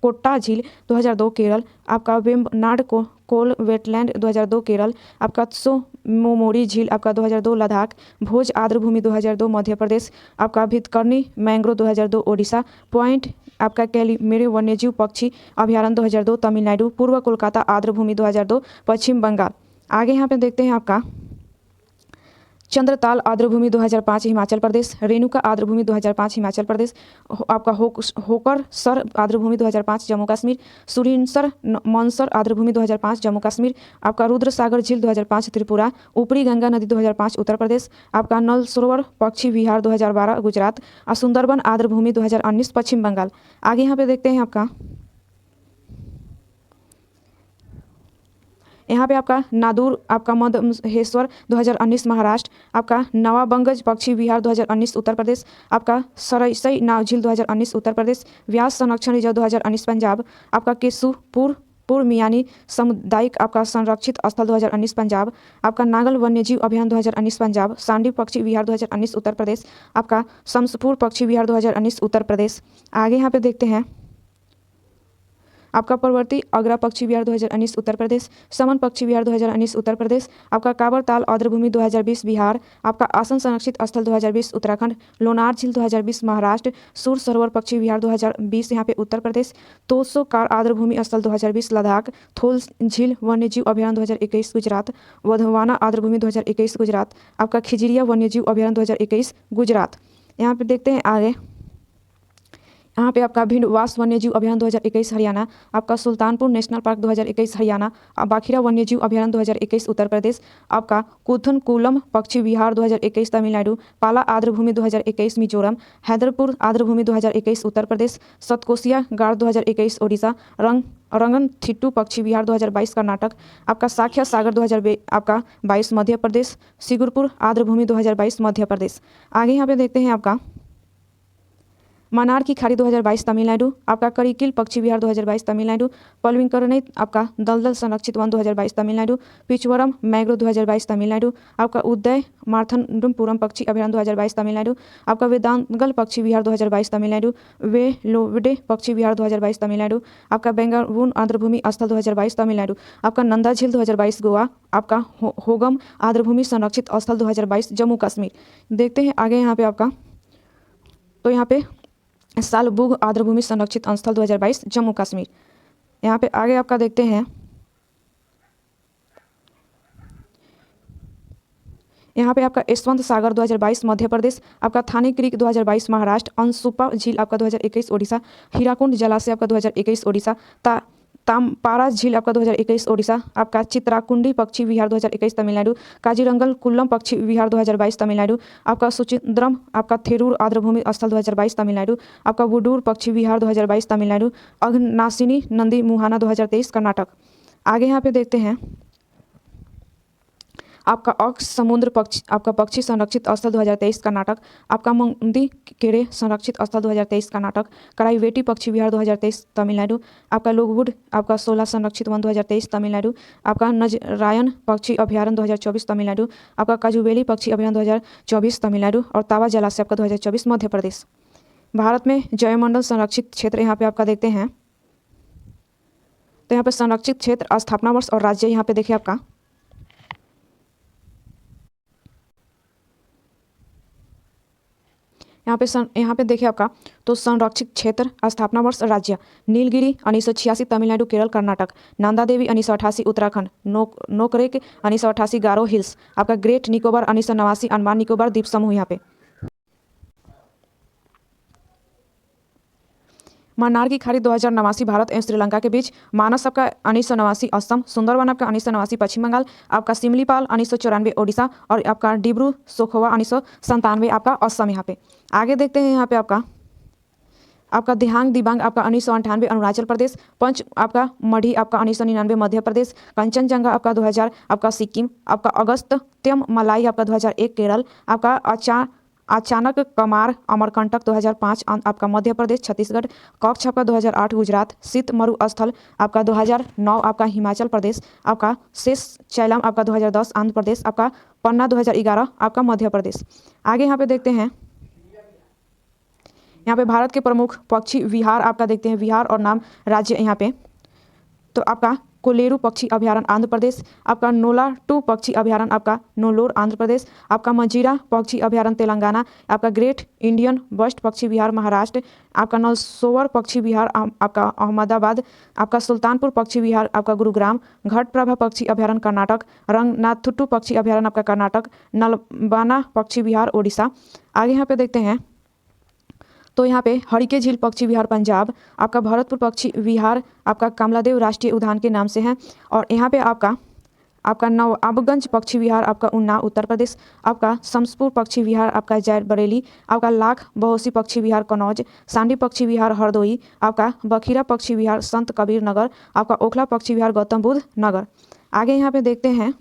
Speaker 1: कोट्टा झील 2002 केरल, आपका वेम्बनाड कोल वेटलैंड 2002 केरल, आपका त्सो मोमोरी झील आपका 2002 लद्दाख, भोज आर्द्रभूमि 2002 मध्य प्रदेश, आपका भितकर्णी मैंग्रोव 2002 ओडिशा, पॉइंट आपका कैलिमेरी वन्यजीव पक्षी अभ्यारण्य 2002 तमिलनाडु, पूर्व कोलकाता आर्द्रभूमि 2002 पश्चिम बंगाल। आगे यहाँ पे देखते हैं आपका चंद्रताल आर्द्रभूमि 2005 हिमाचल प्रदेश, रेणुका आर्द्रभूमि 2005 हिमाचल प्रदेश, आपका होकर सर आर्द्रभूमि 2005 जम्मू कश्मीर, सुरिनसर मनसर आर्द्रभूमि 2005 जम्मू कश्मीर, आपका रुद्रसागर झील 2005 त्रिपुरा, ऊपरी गंगा नदी 2005 उत्तर प्रदेश, आपका नल सरोवर पक्षी विहार 2012 गुजरात, सुंदरबन आर्द्रभूमि 2019 पश्चिम बंगाल। आगे यहाँ पे देखते हैं आपका यहाँ पे आपका नादूर आपका मधेश्वर 2019 महाराष्ट्र, आपका नवाबंगज पक्षी विहार 2019 उत्तर प्रदेश, आपका सरसई नाव झील 2019 उत्तर प्रदेश, व्यास संरक्षण रिजर्व 2019 पंजाब, आपका केसुपुर मियानी सामुदायिक आपका संरक्षित स्थल 2019 पंजाब, आपका नागल वन्यजीव अभियान 2019 पंजाब, सांडी पक्षी विहार 2019 उत्तर प्रदेश, आपका शमसपुर पक्षी विहार 2019 उत्तर प्रदेश। आगे यहाँ पे देखते हैं आपका परवर्ती अगरा पक्षी विहार 2019 उत्तर प्रदेश, समन पक्षी विहार 2019 उत्तर प्रदेश, आपका काबरताल आर्द्रभूमि 2020 बिहार, आपका आसन संरक्षित स्थल 2020 उत्तराखंड, लोनार झील 2020 महाराष्ट्र, सूर सरोवर पक्षी विहार 2020 यहाँ पे उत्तर प्रदेश, तोसो कार आर्द्रभूमि स्थल 2020 लद्दाख, थोल झील वन्यजीव अभ्यारण्य 2021 गुजरात, वधवाना आर्द्रभूमि 2021 गुजरात, आपका खिजरिया वन्यजीव अभ्यारण्य 2021 गुजरात। यहाँ पे देखते हैं आगे यहाँ पे आपका भिंडवास वन्यजीव अभ्यारण्य 2021 हरियाणा, आपका सुल्तानपुर नेशनल पार्क 2021 हरियाणा, बाखिरा वन्यजीव अभ्यारण्य 2021 उत्तर प्रदेश, आपका कुथनकुलम पक्षी विहार 2021 तमिलनाडु, पाला आर्द्रभूमि 2021 मिजोरम, हैदरपुर आर्द्रभूमि 2021 उत्तर प्रदेश, सतकोसिया गाड़ 2021 ओडिशा, रंगनथिट्टू पक्षी विहार 2022 कर्नाटक, आपका साख्या सागर 2022 मध्य प्रदेश, सिगुरपुर आर्द्रभूमि 2022 मध्य प्रदेश। आगे यहाँ पे देखते हैं आपका मनार की खाड़ी 2022 तमिलनाडु, आपका करिकिल पक्षी विहार 2022 तमिलनाडु, पलविंकरनई आपका दलदल संरक्षित वन 2022 तमिलनाडु, पिचवरम मैंग्रोव 2022 तमिलनाडु, आपका उदय मार्थनपुरम पक्षी अभ्यारण्य 2022 तमिलनाडु, आपका वेदांगल पक्षी विहार 2022 तमिलनाडु, वेलोवडे पक्षी विहार 2022 तमिलनाडु, आपका बेंगालुरु आर्द्रभूमि स्थल 2022 तमिलनाडु, आपका नंदा झील 2022 गोवा, आपका होगम आर्द्रभूमि संरक्षित स्थल 2022 जम्मू कश्मीर। देखते हैं आगे यहाँ पे आपका तो यहाँ पे सालबुग आर्द्रभूमि संरक्षित स्थल 2022 जम्मू कश्मीर। यहाँ पे आगे आपका देखते हैं यहाँ पे आपका यशवंत सागर 2022 मध्य प्रदेश, आपका थानी क्रीक 2022 महाराष्ट्र, अंशुपा झील आपका 2021 ओडिशा, हीराकुंड जलाशय आपका 2021 ओडिशा, तामपारा झील आपका 2021 ओडिशा, आपका चित्राकुंडी पक्षी विहार 2021 तमिलनाडु, काजीरंगल कुल्लम पक्षी विहार 2022 तमिलनाडु, आपका सुचिंद्रम आपका थेरूर आर्द्रभूमि स्थल 2022 तमिलनाडु, आपका वुडूर पक्षी विहार 2022 तमिलनाडु, अघनासिनी नंदी मुहाना 2023 कर्नाटक। आगे यहाँ पे देखते हैं आपका अक्ष समुद्र पक्षी आपका पक्षी संरक्षित स्थल 2023 कर्नाटक, आपका मंदी केरे संरक्षित स्थल 2023 कर्नाटक, कराईवेटी पक्षी विहार 2023 तमिलनाडु, आपका लोगवुड आपका 16 संरक्षित वन 2023 तमिलनाडु, आपका नजरायन पक्षी अभ्यारण्य 2024 तमिलनाडु, आपका काजुवेली पक्षी अभ्यारण्य 2024 तमिलनाडु और तावा जलाशय आपका 2024 मध्य प्रदेश। भारत में जैवमंडल संरक्षित क्षेत्र यहाँ पे आपका देखते हैं तो यहाँ पे संरक्षित क्षेत्र स्थापना वर्ष और राज्य यहाँ पे देखिए आपका यहाँ यहाँ पे देखिए आपका, तो संरक्षित क्षेत्र, स्थापना वर्ष, राज्य नीलगिरी 1986 तमिलनाडु केरल कर्नाटक, नंदा देवी 1988 उत्तराखंड, नोकरेक 1988 गारो हिल्स, आपका ग्रेट निकोबार 1989 अंडमान निकोबार द्वीप समूह। यहाँ पे मन्नार की खाड़ी 2089 भारत एवं श्रीलंका के बीच, मानस आपका 1989 असम, सुंदरवन आपका 1989 पश्चिम बंगाल, आपका सिमलीपाल 1994 ओडिशा और आपका डिब्रू सोखोवा 1997 आपका असम। यहाँ पे आगे देखते हैं, यहाँ पे आपका दिहांग दिबांग आपका 1998 अरुणाचल प्रदेश, पंच आपका मढ़ी आपका 1999 मध्य प्रदेश, कंचनजंगा आपका 2000 आपका सिक्किम, आपका अगस्त्यम मलाई आपका 2001 केरल, आपका अचानक कमार अमरकंटक 2005 आपका मध्य प्रदेश छत्तीसगढ़, कच्छ आपका 2008 गुजरात, शीत मरुस्थल आपका 2009 आपका हिमाचल प्रदेश, आपका शेष चैलम आपका 2010 आंध्र प्रदेश, आपका पन्ना 2011 आपका मध्य प्रदेश। आगे यहाँ पे देखते हैं, यहाँ पे भारत के प्रमुख पक्षी विहार आपका देखते हैं, विहार और नाम राज्य यहाँ पे, तो आपका कोलेरू पक्षी अभयारण्य आंध्र प्रदेश, आपका नोला 2 पक्षी अभयारण्य आपका नोलोर आंध्र प्रदेश, आपका मंजीरा पक्षी अभयारण्य तेलंगाना, आपका ग्रेट इंडियन बस्ट पक्षी विहार महाराष्ट्र, आपका नलसोवर पक्षी विहार आपका अहमदाबाद, आपका सुल्तानपुर पक्षी विहार आपका गुरुग्राम, घटप्रभा पक्षी अभयारण्य कर्नाटक, रंगनाथुट्टू पक्षी अभयारण्य आपका कर्नाटक, नलबाना पक्षी विहार ओडिशा। आगे यहाँ पे देखते हैं, तो यहाँ पे हरिके झील पक्षी विहार पंजाब, आपका भरतपुर पक्षी विहार आपका कमलादेव राष्ट्रीय उद्यान के नाम से है, और यहाँ पे आपका नवाबगंज पक्षी विहार आपका उन्नाव उत्तर प्रदेश, आपका शमसपुर पक्षी विहार आपका जैत बरेली, आपका लाख बहोसी पक्षी विहार कन्नौज, सांडी पक्षी विहार हरदोई, आपका बखीरा पक्षी विहार संत कबीर नगर, आपका ओखला पक्षी विहार गौतम बुद्ध नगर। आगे यहाँ पे देखते हैं,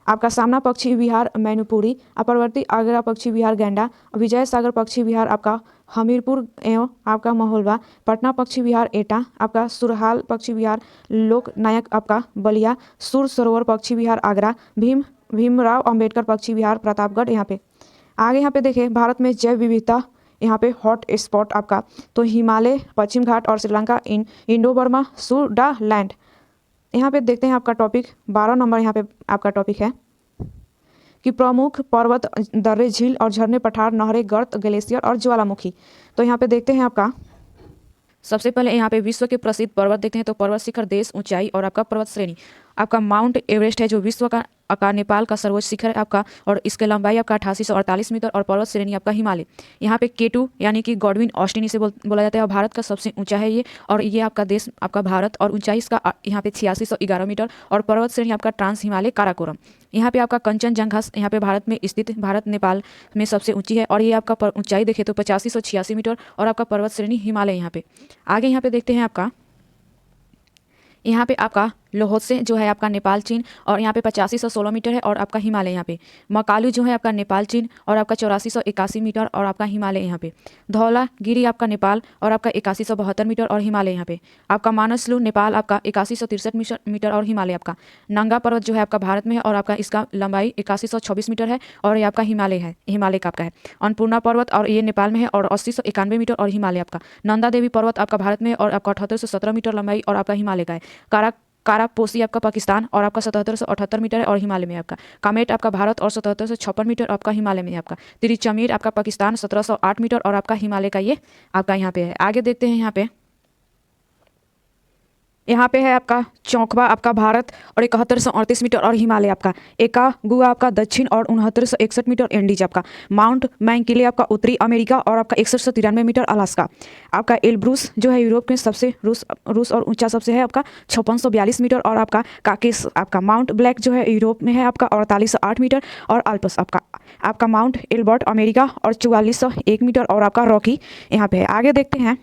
Speaker 1: आपका सामना पक्षी विहार मैनपुरी, अपरवर्ती आगरा पक्षी विहार गैंडा, विजय सागर पक्षी विहार आपका हमीरपुर एवं आपका महोलवा, पटना पक्षी विहार एटा, आपका सुरहाल पक्षी विहार लोकनायक आपका बलिया, सुर सरोवर पक्षी विहार आगरा, भीमराव अंबेडकर पक्षी विहार प्रतापगढ़। यहाँ पे आगे यहाँ पे देखें, भारत में जैव विविधता यहाँ पे हॉट स्पॉट आपका, तो हिमालय, पश्चिम घाट और श्रीलंका, इंडो बर्मा, सुडालैंड। यहाँ पे देखते हैं आपका टॉपिक 12 नंबर, यहाँ पे आपका टॉपिक है कि प्रमुख पर्वत, दर्रे, झील और झरने, पठार, नहरें, गर्त, ग्लेशियर और ज्वालामुखी। तो यहाँ पे देखते हैं आपका, सबसे पहले यहाँ पे विश्व के प्रसिद्ध पर्वत देखते हैं, तो पर्वत शिखर, देश, ऊंचाई और आपका पर्वत श्रेणी। आपका माउंट एवरेस्ट है जो विश्व का नेपाल का सर्वोच्च शिखर है आपका, और इसके लंबाई आपका 8848 मीटर, और पर्वत श्रेणी आपका हिमालय। यहाँ पे K2 यानी कि गॉडविन ऑस्टिन इसे बोला जाता है, और भारत का सबसे ऊंचा है ये, और ये आपका देश आपका भारत, और ऊंचाई इसका यहाँ पे 8611 मीटर, और पर्वत श्रेणी आपका ट्रांस हिमालय काराकोरम। यहाँ पे आपका कंचनजंगा यहाँ पे भारत में स्थित, भारत नेपाल में सबसे ऊंची है, और ये आपका ऊंचाई देखे तो 8586 मीटर, और आपका पर्वत श्रेणी हिमालय। यहाँ पे आगे यहाँ पे देखते हैं आपका, यहाँ पे आपका लोहोत्से जो है आपका नेपाल चीन, और यहाँ पे 8516 मीटर है, और आपका हिमालय। यहाँ पे मकालू जो है आपका नेपाल चीन, और आपका 8481 मीटर, और आपका हिमालय। यहाँ पे धौलागिरी आपका नेपाल, और आपका 8172 मीटर, और हिमालय। यहाँ पे आपका मानसलू नेपाल आपका 8163 मीटर, और हिमालय। आपका नंगा पर्वत जो है आपका भारत में है, और आपका इसका लंबाई 8126 मीटर है, और ये आपका हिमालय है, हिमालय का आपका है। अन्नपूर्णा पर्वत और ये नेपाल में है, और 8091 मीटर, और हिमालय आपका। नंदा देवी पर्वत आपका भारत में है, और आपका 7817 मीटर लंबाई, और आपका हिमालय का है। कारापोसी आपका पाकिस्तान, और आपका 7778 मीटर है, और हिमालय में आपका। कामेट आपका भारत, और 7756 मीटर आपका हिमालय में आपका। तिरुचमीर आपका पाकिस्तान 1708 मीटर, और आपका हिमालय का ये आपका यहाँ पे है। आगे देखते हैं, यहाँ पे है आपका चौकवा आपका भारत, और 7138 मीटर, और हिमालय आपका। एकागुआ आपका दक्षिण, और 6961 मीटर एंडीज आपका। माउंट मैंकिले आपका उत्तरी अमेरिका, और आपका 6193 मीटर अलास्का। आपका एल्ब्रूस जो है यूरोप में सबसे रूस और ऊंचा सबसे है आपका 5642 मीटर, और आपका काकेस आपका। माउंट ब्लैक जो है यूरोप में है आपका 4808 मीटर, और अल्पस आपका माउंट एल्बर्ट अमेरिका, और 4401 मीटर, और आपका रॉकी यहाँ पे है। आगे देखते हैं,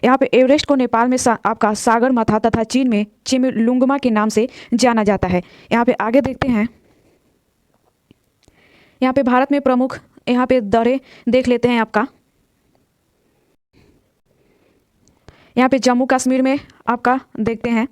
Speaker 1: यहाँ पे एवरेस्ट को नेपाल में आपका सागर माथा तथा चीन में चिमलुंगमा के नाम से जाना जाता है। यहाँ पे आगे देखते हैं, यहाँ पे भारत में प्रमुख यहाँ पे दर्रे देख लेते हैं आपका। यहाँ पे जम्मू कश्मीर में आपका देखते हैं,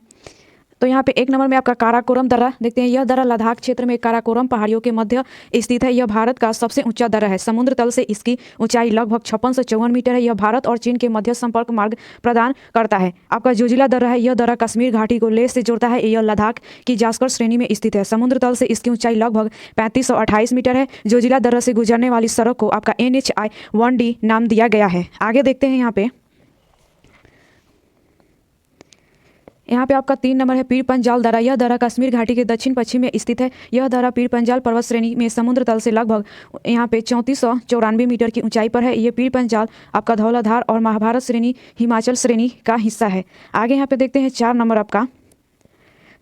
Speaker 1: तो यहाँ पे एक नंबर में आपका काराकोरम दर्रा देखते हैं। यह दर्रा लद्दाख क्षेत्र में काराकोरम पहाड़ियों के मध्य स्थित है। यह भारत का सबसे ऊंचा दर्रा है। समुद्र तल से इसकी ऊंचाई लगभग 56 से 54 मीटर है। यह भारत और चीन के मध्य संपर्क मार्ग प्रदान करता है। आपका जोजिला दर्रा है। यह दर्रा कश्मीर घाटी को लेह से जोड़ता है। यह लद्दाख की जास्कर श्रेणी में स्थित है। समुद्र तल से इसकी ऊंचाई लगभग 3528 मीटर है। जोजिला दर्रा से गुजरने वाली सड़क को आपका NHI 1D नाम दिया गया है। आगे देखते हैं यहाँ पे आपका 3 नंबर है पीर पंजाल दर्रा। यह दर्रा कश्मीर घाटी के दक्षिण पश्चिम में स्थित है। यह दर्रा पीर पंजाल पर्वत श्रेणी में समुद्र तल से लगभग यहाँ पे 3494 मीटर की ऊंचाई पर है। ये पीर पंजाल आपका धौलाधार और महाभारत श्रेणी हिमाचल श्रेणी का हिस्सा है। आगे यहाँ पे देखते हैं 4 नंबर आपका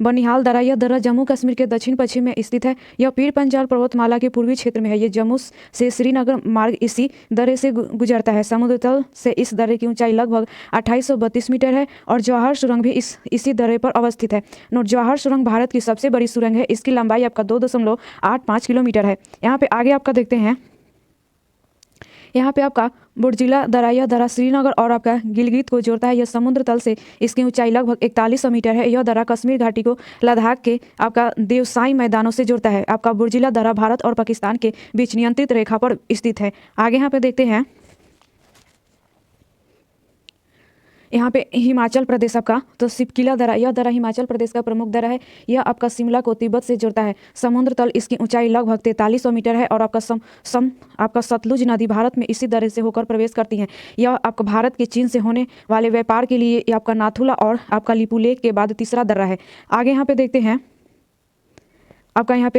Speaker 1: बनिहाल दर्रा। यह दर्रा जम्मू कश्मीर के दक्षिण पश्चिम में स्थित है। यह पीर पंजाल पर्वतमाला के पूर्वी क्षेत्र में है। ये जम्मू से श्रीनगर मार्ग इसी दर्रे से गुजरता है। समुद्र तल से इस दर्रे की ऊंचाई लगभग 2832 मीटर है और जवाहर सुरंग भी इसी दर्रे पर अवस्थित है। नोट, जवाहर सुरंग भारत की सबसे बड़ी सुरंग है। इसकी लंबाई आपका 2.85 किलोमीटर है। यहाँ पे आगे आपका देखते हैं, यहाँ पे आपका बुर्जिला दर्रा। यह दर्रा श्रीनगर और आपका गिलगित को जोड़ता है। यह समुद्र तल से इसकी ऊंचाई लगभग 4100 मीटर है। यह दर्रा कश्मीर घाटी को लद्दाख के आपका देवसाई मैदानों से जोड़ता है। आपका बुर्जिला दर्रा भारत और पाकिस्तान के बीच नियंत्रित रेखा पर स्थित है। आगे यहाँ पे देखते हैं, यहाँ पे हिमाचल प्रदेश आपका तो सिपकिला दर्रा। यह दर्रा हिमाचल प्रदेश का प्रमुख दर्रा है। यह आपका शिमला को तिब्बत से जोड़ता है। समुद्र तल इसकी ऊंचाई लगभग 4300 मीटर है और आपका सतलुज नदी भारत में इसी दर्रे से होकर प्रवेश करती है। यह आपका भारत के चीन से होने वाले व्यापार के लिए आपका नाथुला और आपका लिपुलेख के बाद तीसरा दर्रा है। आगे यहाँ पे देखते हैं आपका यहाँ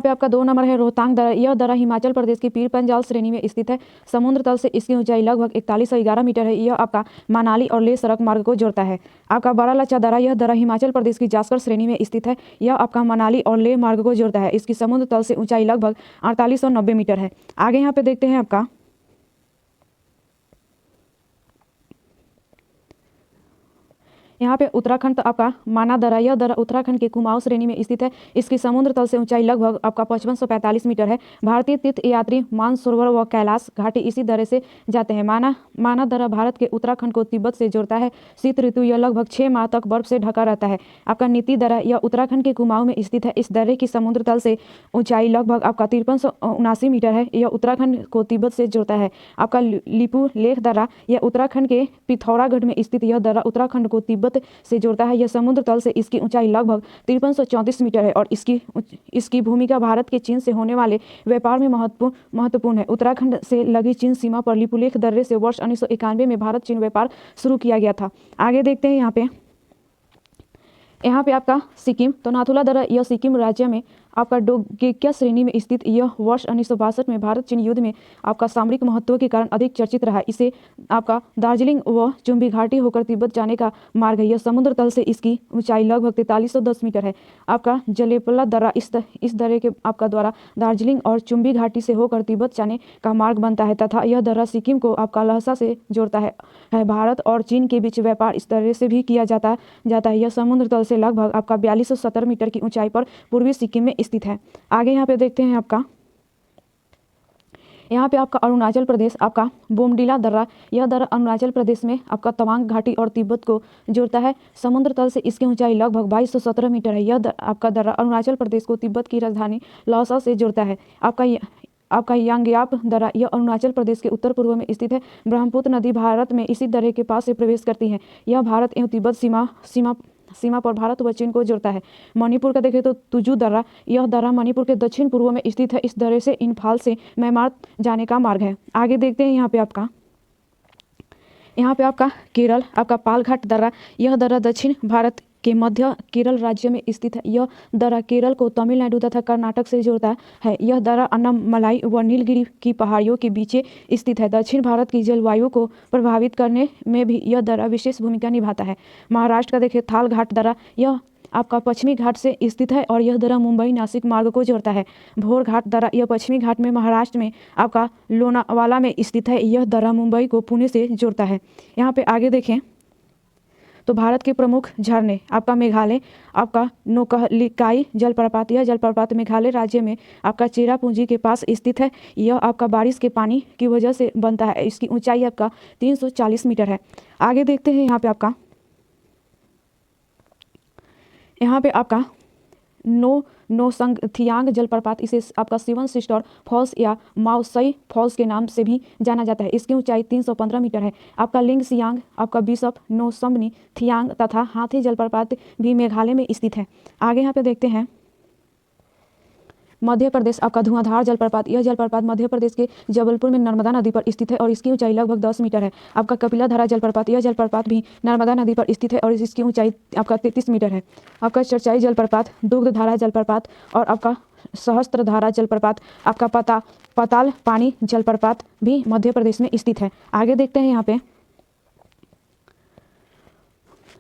Speaker 1: पे आपका 2 नंबर है रोहतांग दर्रा। यह दर्रा हिमाचल प्रदेश की पीर पंजाल श्रेणी में स्थित है। समुद्र तल से इसकी ऊंचाई लगभग 4111 मीटर है। यह आपका मनाली और लेह सड़क मार्ग को जोड़ता है। आपका बड़ा लच्चा दर्रा। यह दर्रा हिमाचल प्रदेश की जास्कर श्रेणी में स्थित है। यह आपका मनाली और लेह मार्ग को जोड़ता है। इसकी समुद्र तल से ऊंचाई लगभग 4890 मीटर है। आगे यहाँ पे देखते हैं आपका यहाँ पे उत्तराखंड आपका माना दर्रा। यह दर्रा उत्तराखंड के कुमाऊं श्रेणी में स्थित है। इसकी समुद्र तल से ऊंचाई लगभग आपका 5545 मीटर है। भारतीय तीर्थ यात्री मानसरोवर व कैलाश घाटी इसी दर्रे से जाते हैं। माना दर्रा भारत के उत्तराखंड को तिब्बत से जोड़ता है। शीत ऋतु यह लगभग 6 माह तक बर्फ से ढका रहता है। आपका नीति दर्रा यह उत्तराखंड के कुमाऊं में स्थित है। इस दर्रे की समुद्र तल से ऊंचाई लगभग आपका 5379 मीटर है। यह उत्तराखंड को तिब्बत से जोड़ता है। आपका लिपुलेख दर्रा यह उत्तराखंड के पिथौरागढ़ में स्थित यह दर्रा उत्तराखंड को तिब्बत से जोड़ता है। यह समुद्र तल से इसकी ऊंचाई लगभग 5334 मीटर है और इसकी भूमिका भारत के चीन से होने वाले व्यापार में महत्वपूर्ण है। उत्तराखंड से लगी चीन सीमा पर लिपुलेख दर्रे से वर्ष 1991 में भारत चीन व्यापार शुरू किया गया था। आगे देखते हैं यहाँ पे आपका सिक्किम तो नाथुला दर्रा यह सिक्किम राज्य में आपका डोगेक्या श्रेणी में स्थित यह वर्ष 1962 में भारत चीन युद्ध में आपका सामरिक महत्व के कारण अधिक चर्चित रहा। इसे आपका दार्जिलिंग व चुम्बी घाटी होकर तिब्बत जाने का मार्ग है। यह समुद्र तल से इसकी ऊंचाई लगभग 4310 मीटर है। आपका जलेपला दर्रा इस दर्रे के आपका द्वारा दार्जिलिंग और चुम्बी घाटी से होकर तिब्बत जाने का मार्ग बनता है तथा यह दर्रा सिक्किम को आपका लहसा से जोड़ता है। भारत और चीन के बीच व्यापार इस दर्रे से भी किया जाता है। यह समुद्र तल से लगभग आपका 4270 मीटर की ऊंचाई पर पूर्वी सिक्किम में स्थित है। आगे यहाँ पे देखते हैं यहाँ पे आपका अरुणाचल प्रदेश आपका बोमडिला दर्रा। यह दर्रा अरुणाचल प्रदेश में आपका तवांग घाटी और तिब्बत को जोड़ता है। समुद्र तल से इसकी ऊंचाई लगभग 2217 मीटर है। यह आपका दर्रा अरुणाचल प्रदेश को तिब्बत की राजधानी लौसा से जोड़ता है। आपका यांग्याप दर्रा यह अरुणाचल प्रदेश के उत्तर पूर्व में स्थित है। ब्रह्मपुत्र नदी भारत में इसी दर्रे के पास से प्रवेश करती है। यह भारत एवं तिब्बत सीमा पर भारत व चीन को जोड़ता है। मणिपुर का देखें तो तुजू दर्रा यह दर्रा मणिपुर के दक्षिण पूर्व में स्थित है। इस दर्रे से इम्फाल से म्यांमार जाने का मार्ग है। आगे देखते हैं यहाँ पे आपका केरल आपका पालघाट दर्रा। यह दर्रा दक्षिण भारत के मध्य केरल राज्य में स्थित है। यह दर्रा केरल को तमिलनाडु तथा कर्नाटक से जोड़ता है। यह दर्रा अन्नामलाई व नीलगिरी की पहाड़ियों के बीच स्थित है। दक्षिण भारत की जलवायु को प्रभावित करने में भी यह दर्रा विशेष भूमिका निभाता है। महाराष्ट्र का देखिए थाल घाट दर्रा यह आपका पश्चिमी घाट से स्थित है और यह दर्रा मुंबई नासिक मार्ग को जोड़ता है। भोर घाट दर्रा यह पश्चिमी घाट में महाराष्ट्र में आपका लोनावाला में स्थित है। यह दर्रा मुंबई को पुणे से जोड़ता है। यहाँ पे आगे देखें तो भारत के प्रमुख झरने आपका मेघालय, आपका नोकलिकाई जलप्रपात, यह जलप्रपात मेघालय राज्य में आपका चेरापूंजी के पास स्थित है। यह आपका बारिश के पानी की वजह से बनता है। इसकी ऊंचाई आपका 340 मीटर है। आगे देखते हैं यहाँ पे आपका नोसंगथियांग जलप्रपात, इसे आपका सेवन सिस्टर फॉल्स या माओसई फॉल्स के नाम से भी जाना जाता है। इसकी ऊंचाई 315 मीटर है। आपका लिंग सियांग, आपका बिशप नोसम्बनी थियांग तथा हाथी जलप्रपात भी मेघालय में स्थित है। आगे यहाँ पे देखते हैं मध्य प्रदेश, आपका धुआंधार जलप्रपात, यह जलप्रपात मध्य प्रदेश के जबलपुर में नर्मदा नदी पर स्थित है और इसकी ऊंचाई लगभग 10 मीटर है। आपका कपिलाधारा जलप्रपात, यह जलप्रपात भी नर्मदा नदी पर स्थित है और इसकी ऊंचाई आपका 33 मीटर है। आपका चरचाई जलप्रपात, दुग्धधारा जलप्रपात और आपका सहस्त्रधारा जलप्रपात, आपका पाताल पानी जलप्रपात भी मध्य प्रदेश में स्थित है। आगे देखते हैं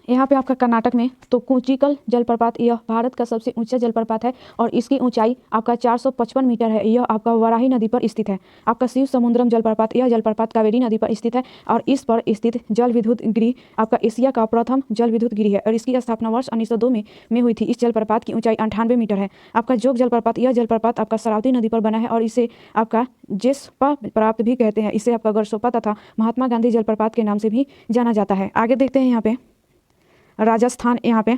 Speaker 1: यहाँ पे आपका कर्नाटक में तो कुंचिकल जलप्रपात, यह भारत का सबसे ऊंचा जलप्रपात है और इसकी ऊंचाई आपका 455 मीटर है। यह आपका वराही नदी पर स्थित है। आपका शिव समुद्रम जलप्रपात, यह जलप्रपात कावेरी नदी पर स्थित है और इस पर स्थित जल विद्युत गृह आपका एशिया का प्रथम जल विद्युत गृह है और इसकी स्थापना वर्ष 1902 में हुई थी। इस जलप्रपात की ऊंचाई 98 मीटर है। आपका जोग जलप्रपात, यह जलप्रपात आपका शरावती नदी पर बना है और इसे आपका जेसपा प्राप्त भी कहते हैं। इसे आपका गरसोपा तथा महात्मा गांधी जलप्रपात के नाम से भी जाना जाता है। आगे देखते हैं यहाँ पे राजस्थान, यहाँ पे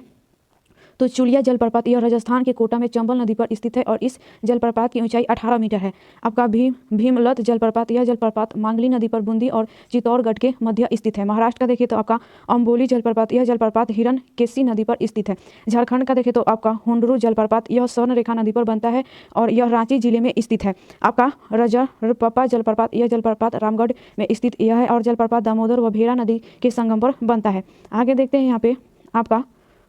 Speaker 1: तो चुलिया जलप्रपात, यह राजस्थान के कोटा में चंबल नदी पर स्थित है और इस जलप्रपात की ऊंचाई 18 मीटर है। आपका भीमलत जलप्रपात, यह जलप्रपात मांगली नदी पर बूंदी और चित्तौड़गढ़ के मध्य स्थित है। महाराष्ट्र का देखें तो आपका अम्बोली जलप्रपात, यह जलप्रपात हिरनकेशी नदी पर स्थित है। झारखंड का देखें तो आपका हुंडरू जलप्रपात, यह स्वर्णरेखा नदी पर बनता है और यह रांची जिले में स्थित है। आपका रजरप्पा जलप्रपात, यह जलप्रपात रामगढ़ में स्थित यह है और जलप्रपात दामोदर व भेड़ा नदी के संगम पर बनता है। आगे देखते हैं यहाँ पे आपका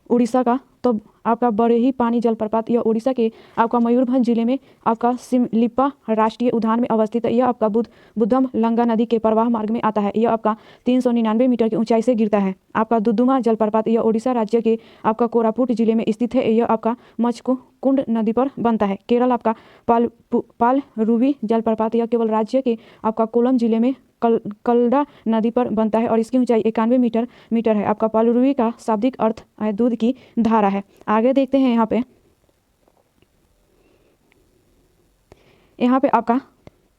Speaker 1: उड़ीसा का तो आपका बरेही पानी जलप्रपात, यह उड़ीसा के आपका मयूरभंज जिले में आपका सिमलिप्पा राष्ट्रीय उद्यान में अवस्थित है। यह आपका बुद्धम लंगा नदी के प्रवाह मार्ग में आता है। यह आपका 399 मीटर की ऊंचाई से गिरता है। आपका दुदुमा जलप्रपात, यह उड़ीसा राज्य के आपका कोरापुट जिले में स्थित है। यह आपका मचकुंड नदी पर बनता है। केरल आपका पालरुवी जलप्रपात, यह केवल राज्य के आपका कोल्लम जिले में कल्डा नदी पर बनता है और इसकी ऊंचाई 91 मीटर है। आपका पालरुवी का शाब्दिक अर्थ है दूध की धारा है। आगे देखते हैं यहाँ पे आपका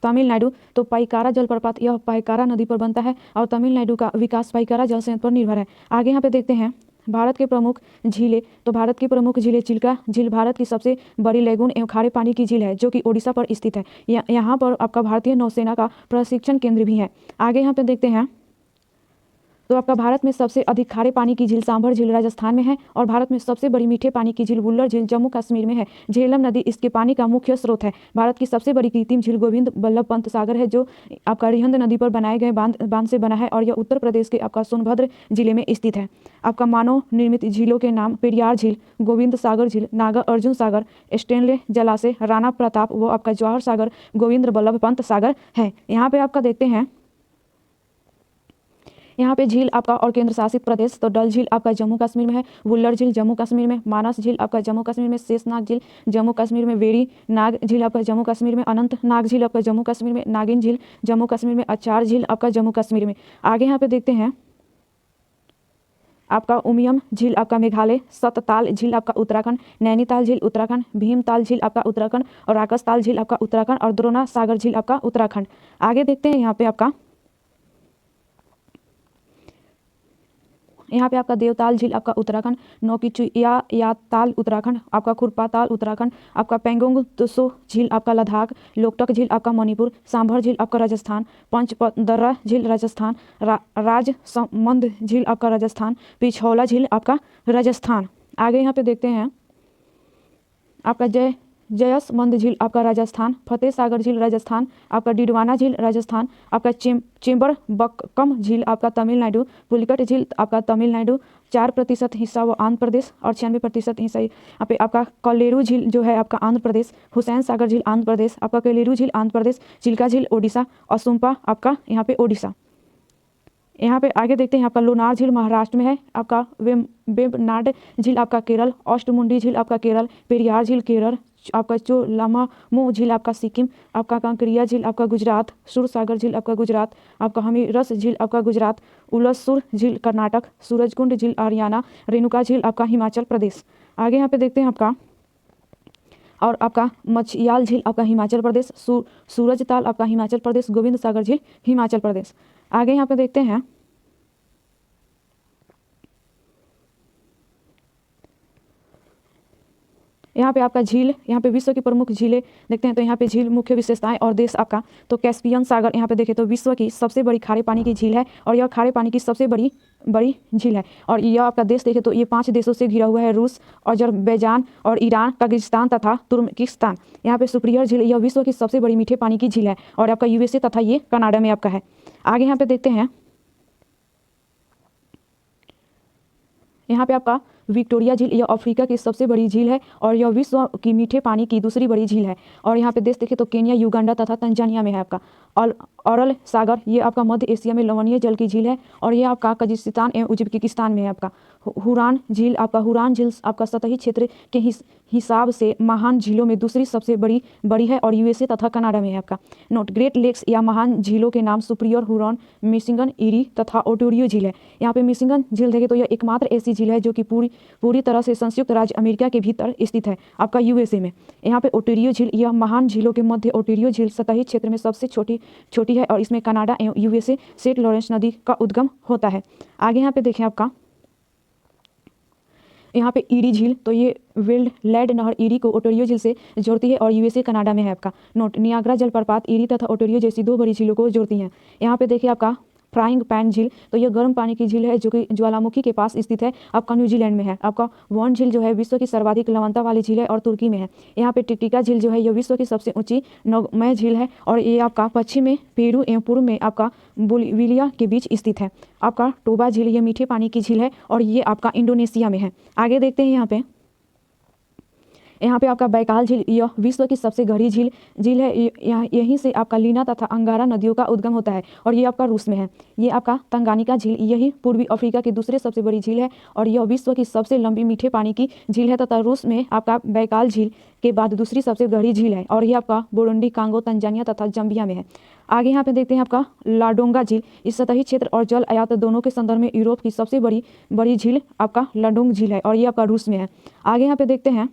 Speaker 1: तमिलनाडु तो पाइकारा जलप्रपात, यह पाइकारा नदी पर बनता है और तमिलनाडु का विकास पाइकारा जल संयंत्र पर निर्भर है। आगे यहाँ पे देखते हैं भारत के प्रमुख झीलें तो भारत की प्रमुख झीलें चिल्का झील भारत की सबसे बड़ी लैगून एवं खारे पानी की झील है जो कि ओडिशा पर स्थित है। यहाँ पर आपका भारतीय नौसेना का प्रशिक्षण केंद्र भी है। आगे यहाँ पे देखते हैं तो आपका भारत में सबसे अधिक खारे पानी की झील सांभर झील राजस्थान में है और भारत में सबसे बड़ी मीठे पानी की झील वुल्लर झील जम्मू कश्मीर में है। झेलम नदी इसके पानी का मुख्य स्रोत है। भारत की सबसे बड़ी कृत्रिम झील गोविंद बल्लभ पंत सागर है जो आपका रिहंद नदी पर बनाए गए बांध से बना है और यह उत्तर प्रदेश के आपका सोनभद्र जिले में स्थित है। आपका मानव निर्मित झीलों के नाम पेरियार झील, गोविंद सागर झील, नागर अर्जुन सागर, स्टेनले जलाशय, राणा प्रताप व आपका जवाहर सागर, गोविंद बल्लभ पंत सागर है। यहाँ पे आपका देखते हैं यहाँ पे झील आपका और केंद्र शासित प्रदेश तो डल झील आपका जम्मू कश्मीर में है, वुल्लर झील जम्मू कश्मीर में, मानस झील आपका जम्मू कश्मीर में, शेषनाग झील जम्मू कश्मीर में, वेरी नाग झील आपका जम्मू कश्मीर में, अनंत नाग झील आपका जम्मू कश्मीर में, नागिन झील जम्मू कश्मीर में, अचार झील आपका जम्मू कश्मीर में। आगे यहाँ पे देखते हैं आपका उमियम झील आपका मेघालय, सतताल झील आपका उत्तराखंड, नैनीताल झील उत्तराखंड, भीमताल झील आपका उत्तराखंड और राकसताल झील आपका उत्तराखंड और द्रोणा सागर झील आपका उत्तराखंड। आगे देखते हैं यहाँ पे आपका देवताल झील आपका उत्तराखंड, नौकीचुया ताल उत्तराखंड, आपका खुरपाताल उत्तराखंड, आपका पेंगोंग त्सो झील आपका लद्दाख, लोकटक झील आपका मणिपुर, सांभर झील आपका राजस्थान, पंचपदरा झील राजस्थान, राजसमंद झील आपका राजस्थान, पिछौला झील आपका राजस्थान। आगे यहाँ पे देखते हैं आपका जयसमंद झील आपका राजस्थान, फतेह सागर झील राजस्थान, आपका डिडवाना झील राजस्थान, आपका चेम्बरबक्कम झील आपका तमिलनाडु, पुलिकट झील आपका तमिलनाडु, 4% हिस्सा वो आंध्र प्रदेश और 96% हिस्सा यहाँ पे आपका कलेरू झील जो है आपका आंध्र प्रदेश, हुसैन सागर झील आंध्र प्रदेश, आपका कलेरू झील आंध्र प्रदेश, चिल्का झील ओडिशा और सुम्पा आपका यहाँ पे ओडिशा। यहाँ पे आगे देखते हैं आपका लोनार झील महाराष्ट्र में है, आपका वेम्बनाड झील आपका केरल, ऑस्टमुंडी झील आपका केरल, पेरियार झील केरल, आपका चोलामामो झील आपका सिक्किम, आपका कांकरिया झील आपका गुजरात, सूरसागर झील आपका गुजरात, आपका हमीरस झील आपका गुजरात, उलसुर झील कर्नाटक, सूरजकुंड झील हरियाणा, रेणुका झील आपका हिमाचल प्रदेश। आगे यहाँ पे देखते हैं आपका और आपका मछयाल झील आपका हिमाचल प्रदेश, सूरजताल आपका हिमाचल प्रदेश, गोविंद सागर झील हिमाचल प्रदेश। आगे यहाँ पे देखते हैं यहाँ पे आपका झील, यहाँ पे विश्व की प्रमुख झीलें देखते हैं तो यहाँ पे झील मुख्य विशेषताएं और देश आपका तो कैस्पियन सागर यहाँ पे देखें तो विश्व की सबसे बड़ी खारे पानी की झील है और यह खारे पानी की सबसे बड़ी झील है। और यह आपका देश देखें तो ये 5 देशों से घिरा हुआ है, रूस, अजरबैजान और ईरान, कजाकिस्तान तथा तुर्कमेनिस्तान। यहाँ पे सुपिरियर झील यह विश्व की सबसे बड़ी मीठे पानी की झील है और आपका यूएसए तथा ये कनाडा में आपका है। आगे यहाँ पे देखते हैं यहाँ पे आपका विक्टोरिया झील यह अफ्रीका की सबसे बड़ी झील है और यह विश्व की मीठे पानी की दूसरी बड़ी झील है। और यहाँ पे देश देखें तो केन्या, युगांडा तथा तंजानिया में है आपका। अरल सागर ये आपका मध्य एशिया में लवणीय जल की झील है और ये आपका कजाकिस्तान एवं उज्बेकिस्तान में है आपका। हुरान झील आपका सतही क्षेत्र के हिसाब से महान झीलों में दूसरी सबसे बड़ी है और यूएसए तथा कनाडा में है आपका। नोट, ग्रेट लेक्स या महान झीलों के नाम सुपिरियर, हुरॉन, मिशिगन, ईरी तथा ओंटारियो झील है। यहाँ पे मिशिगन झील देखें तो यह एकमात्र ऐसी झील है जो कि पूरी तरह से संयुक्त राज्य अमेरिका के भीतर स्थित है आपका यूएसए में। यहाँ पे ओंटारियो झील यह महान झीलों के मध्य ओंटारियो झील सतही क्षेत्र में सबसे छोटी है और इसमें कनाडा एवं यूएसए सेंट लॉरेंस नदी का उद्गम होता है। आगे यहाँ पे देखें आपका यहाँ पे ईरी झील तो ये लेड नहर ईरी को ओंटारियो झील से जोड़ती है और यूएसए कनाडा में है आपका। नोट, नियाग्रा जलप्रपात ईरी तथा ओंटारियो जैसी 2 बड़ी झीलों को जोड़ती हैं। यहाँ पे देखिए आपका फ्राइंग पैन झील तो यह गर्म पानी की झील है जो कि ज्वालामुखी के पास स्थित है, आपका न्यूजीलैंड में है। आपका वॉन झील जो है विश्व की सर्वाधिक लवणता वाली झील है और तुर्की में है। यहाँ पे टिकटिका झील जो है यह विश्व की सबसे ऊंची नौगमय झील है और ये आपका पश्चिम में पेरू एवं पूर्व में आपका बोलिविया के बीच स्थित है। आपका टोबा झील यह मीठे पानी की झील है और ये आपका इंडोनेशिया में है। आगे देखते हैं यहाँ पे आपका बैकाल झील यह विश्व की सबसे गहरी झील है। यहीं से आपका लीना तथा अंगारा नदियों का उद्गम होता है और ये आपका रूस में है। ये आपका तंगानिका झील यही पूर्वी अफ्रीका की दूसरे सबसे बड़ी झील है और यह विश्व की सबसे लंबी मीठे पानी की झील है तथा रूस में आपका बैकाल झील के बाद दूसरी सबसे गहरी झील है और ये आपका बुरुंडी, कांगो, तंजानिया तथा जम्बिया में है। आगे यहाँ पे देखते हैं आपका लाडोंगा झील इस सतही क्षेत्र और जल आयात दोनों के संदर्भ में यूरोप की सबसे बड़ी झील आपका लाडोंग झील है और ये आपका रूस में है। आगे यहाँ पे देखते हैं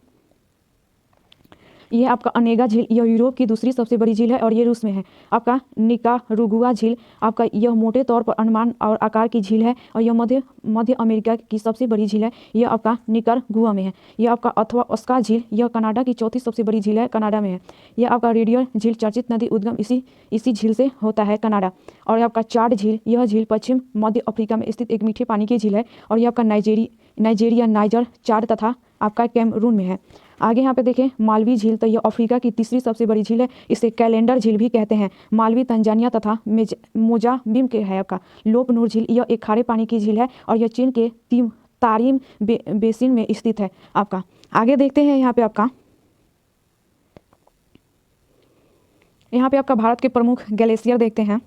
Speaker 1: ये आपका अनेगा झील यह यूरोप की दूसरी सबसे बड़ी झील है और ये रूस में है। आपका निकारागुआ झील आपका यह मोटे तौर पर अनुमान और आकार की झील है और यह मध्य अमेरिका की सबसे बड़ी झील है। यह आपका निकारागुआ में है। यह आपका अथवा अस्का झील यह कनाडा की चौथी सबसे बड़ी झील है, कनाडा में है। यह आपका रेडियल झील चर्चित नदी उद्गम इसी झील से होता है, कनाडा। और आपका चाड झील यह झील पश्चिम मध्य अफ्रीका में स्थित एक मीठे पानी की झील है और यह आपका नाइजीरिया, नाइजर, चाड तथा आपका कैमरून में है। आगे यहाँ पे देखें मालवी झील तो यह अफ्रीका की तीसरी सबसे बड़ी झील है। इसे कैलेंडर झील भी कहते हैं। मालवी तंजानिया तथा मोजाम्बिक के है। आपका लोप नूर झील यह एक खारे पानी की झील है और यह चीन के तारिम बेसिन में स्थित है आपका। आगे देखते हैं यहाँ पे आपका भारत के प्रमुख ग्लेशियर देखते हैं।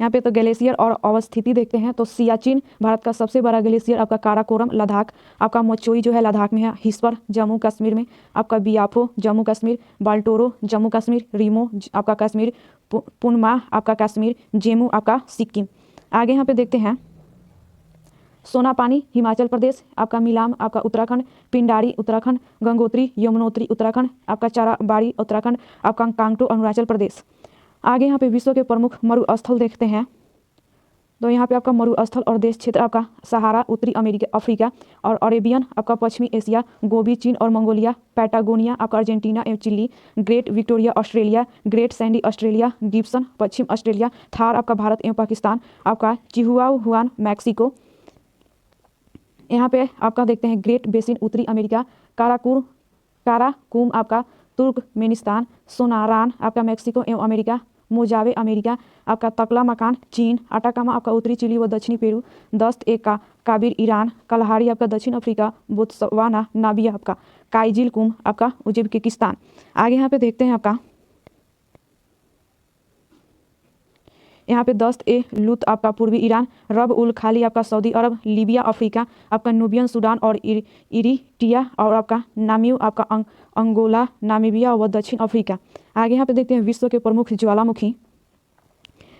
Speaker 1: यहाँ पे तो ग्लेशियर और अवस्थिति देखते हैं तो सियाचिन भारत का सबसे बड़ा ग्लेशियर, आपका काराकोरम लद्दाख, आपका मोचोई जो है लद्दाख में है, हिस्पर जम्मू कश्मीर में, आपका बियाफो जम्मू कश्मीर, बाल्टोरो जम्मू कश्मीर, रीमो आपका कश्मीर, पुनमा आपका कश्मीर, जेमू आपका सिक्किम। आगे यहाँ पे देखते हैं सोनापानी हिमाचल प्रदेश, आपका मिलाम आपका उत्तराखंड, पिंडारी उत्तराखंड, गंगोत्री यमुनोत्री उत्तराखंड, आपका चाराबाड़ी उत्तराखंड, आपका कांगटो अरुणाचल प्रदेश। आगे यहाँ पे विश्व के प्रमुख मरुस्थल देखते हैं तो यहाँ पे आपका मरुस्थल और देश क्षेत्र आपका सहारा उत्तरी अफ्रीका और अरेबियन आपका पश्चिमी एशिया, गोबी चीन और मंगोलिया, पैटागोनिया आपका अर्जेंटीना एवं Chile, great Victoria Australia, great sandy Australia, Gibson पश्चिम ऑस्ट्रेलिया, थार आपका भारत एवं पाकिस्तान, आपका चिहुआहुआन मैक्सिको। यहाँ पे आपका देखते हैं ग्रेट बेसिन उत्तरी अमेरिका, काराकुम आपका तुर्कमेनिस्तान, सोनारान आपका मैक्सिको एवं अमेरिका, मोजावे अमेरिका, आपका तकला मकान चीन, अटाकामा आपका उत्तरी चिली व दक्षिणी पेरू, दस्त एक काबिर ईरान, कलहारी आपका दक्षिण अफ्रीका, बोत्सवाना, नाबिया आपका काइजिल कुम आपका उज्बेकिस्तान। आगे यहाँ पे देखते हैं यहाँ पे दस्त ए लुत आपका पूर्वी ईरान, रब उल खाली आपका सऊदी अरब, लीबिया अफ्रीका, आपका नुबियन सूडान और इरिट्रिया और आपका नाम्यू आपका अंगोला, नामीबिया व दक्षिण अफ्रीका। आगे यहाँ पे देखते हैं विश्व के प्रमुख ज्वालामुखी।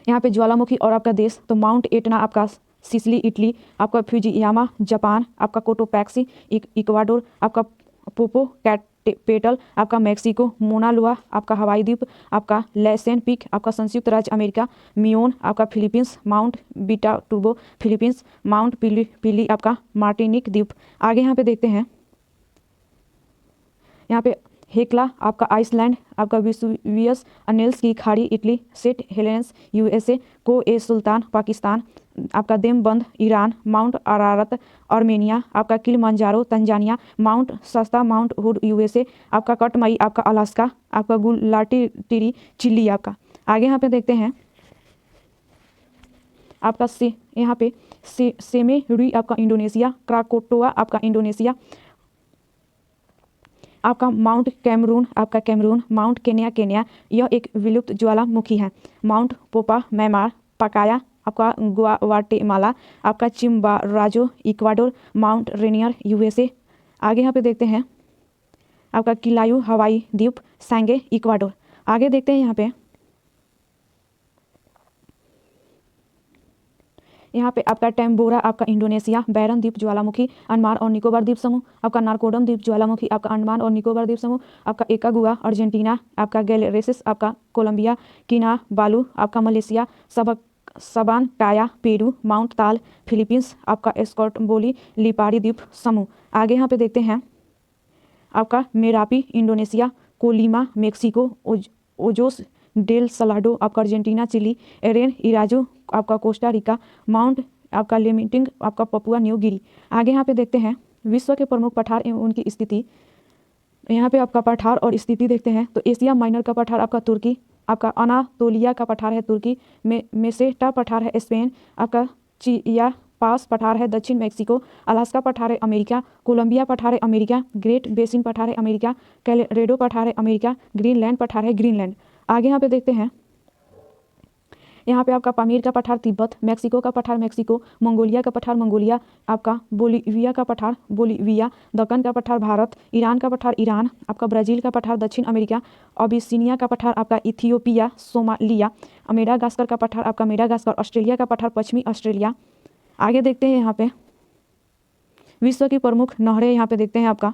Speaker 1: यहाँ पे ज्वालामुखी और आपका देश तो माउंट एटना आपका सिसली इटली, आपका फ्यूजियामा जापान, आपका कोटोपैक्सी इक्वाडोर, आपका पोपोकैटपेटल आपका मेक्सिको, मोना लोआ आपका हवाई द्वीप, आपका लैसेन पीक आपका संयुक्त राज्य अमेरिका, मियोन आपका फिलीपींस, माउंट बिटाटुबो फिलीपींस, माउंट पिली आपका मार्टिनिक द्वीप। आगे यहाँ पे देखते हैं, यहाँ पे हेक्ला आपका आइसलैंड, आपका विसुवियस अनेल्स की खाड़ी इटली, सेंट हेलेंस यूएसए, को ए सुल्तान पाकिस्तान, आपका देमबंद ईरान, माउंट अरारत आर्मेनिया, आपका किलिमंजारो तंजानिया, माउंट सस्ता माउंट हुड यूएसए, आपका कटमई आपका अलास्का, आपका गुलाटिरी चिली आपका। आगे यहाँ पे देखते हैं आपका यहाँ पे सेमेरुई आपका इंडोनेशिया, क्राकोटोआ आपका इंडोनेशिया, आपका माउंट कैमरून आपका कैमरून, माउंट केन्या केन्या, यह एक विलुप्त ज्वालामुखी है, माउंट पोपा म्यांमार, पकाया आपका ग्वाटेमाला, आपका चिम्बाराजो इक्वाडोर, माउंट रेनियर यूएसए। आगे यहाँ पे देखते हैं आपका किलायू हवाई द्वीप, सैंगे इक्वाडोर। आगे देखते हैं यहाँ पे आपका टेम्बोरा आपका इंडोनेशिया, बैरन द्वीप ज्वालामुखी, अंडमान और निकोबार द्वीप समूह, आपका नारकोडम द्वीप ज्वालामुखी, आपका अंडमान और निकोबार द्वीप समूह, आपका एकागुआ अर्जेंटीना, आपका गैलरेसिस आपका कोलंबिया, किनाबालू आपका मलेशिया, सबान काया पेरू, माउंट ताल फिलीपींस, आपका एस्कॉर्टबोली लिपारी द्वीप समूह। आगे यहाँ पे देखते हैं आपका Merapi Indonesia, Colima Mexico, Ojos del Salado आपका अर्जेंटीना चिली, एरेन इराजो आपका कोस्टा रिका, माउंट आपका लिमिटिंग आपका पपुआ न्यू गिनी। आगे यहाँ पे देखते हैं विश्व के प्रमुख पठार एवं उनकी स्थिति। यहाँ पे आपका पठार और स्थिति देखते हैं तो एशिया माइनर का पठार आपका तुर्की, आपका अनातोलिया का पठार है तुर्की, मेसेटा पठार है स्पेन, आपका चिया पास पठार है दक्षिण मैक्सिको, अलास्का पठार है अमेरिका, कोलंबिया पठार है अमेरिका, ग्रेट बेसिन पठार है अमेरिका, कैलोरेडो पठार है अमेरिका, ग्रीनलैंड पठार है ग्रीनलैंड। आगे यहाँ पे देखते हैं यहाँ पे आपका पामीर का पठार तिब्बत, मैक्सिको का पठार मैक्सिको, मंगोलिया का पठार मंगोलिया, आपका बोलीविया का पठार बोलीविया, दक्कन का पठार भारत, ईरान का पठार ईरान, आपका ब्राज़ील का पठार दक्षिण अमेरिका, अबिसिनिया का पठार आपका इथियोपिया सोमालिया, मेडागास्कर का पठार आपका मेडागास्कर, ऑस्ट्रेलिया का पठार पश्चिमी ऑस्ट्रेलिया। आगे देखते हैं यहाँ पे विश्व की प्रमुख नहरें। यहाँ पे देखते हैं आपका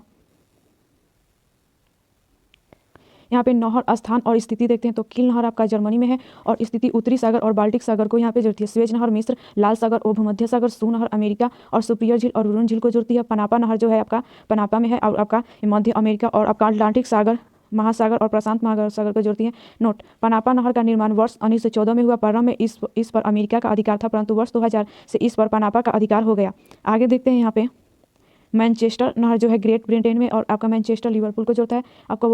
Speaker 1: यहाँ पे नहर स्थान और स्थिति देखते हैं तो किल नहर आपका जर्मनी में है और स्थिति उत्तरी सागर और बाल्टिक सागर को यहाँ पे जोड़ती है। स्वेज नहर मिस्र, लाल सागर और भूमध्य सागर, सू नहर अमेरिका और सुपिरियर झील और रुरुन झील को जोड़ती है। पनापा नहर जो है आपका पनापा में है और आपका मध्य अमेरिका और आपका अटलांटिक सागर महासागर और प्रशांत महासागर को जोड़ती है। नोट, पनापा नहर का निर्माण वर्ष 1914 में हुआ। प्रारंभ में इस पर अमेरिका का अधिकार था, परंतु वर्ष 2000 से इस पर पनापा का अधिकार हो गया। आगे देखते हैं यहाँ पे मैनचेस्टर नहर जो है ग्रेट ब्रिटेन में और आपका मैनचेस्टर लिवरपूल को जोड़ता है। आपका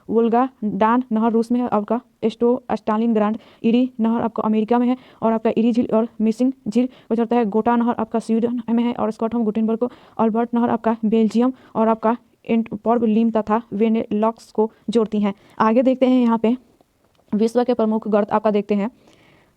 Speaker 1: वोल्गा डान नहर रूस में है, आपका स्टालिन ग्रांड इरी नहर आपका अमेरिका में है और आपका इरी झील और मिसिंग झील को जोड़ता है। गोटा नहर आपका स्वीडन में है और स्कॉटहोम गुटेनबर्ग को। अल्बर्ट नहर आपका बेल्जियम और आपका एंटवर्प लीम तथा वेनेलॉक्स को जोड़ती हैं। आगे देखते हैं यहाँ पे विश्व के प्रमुख गर्त आपका देखते हैं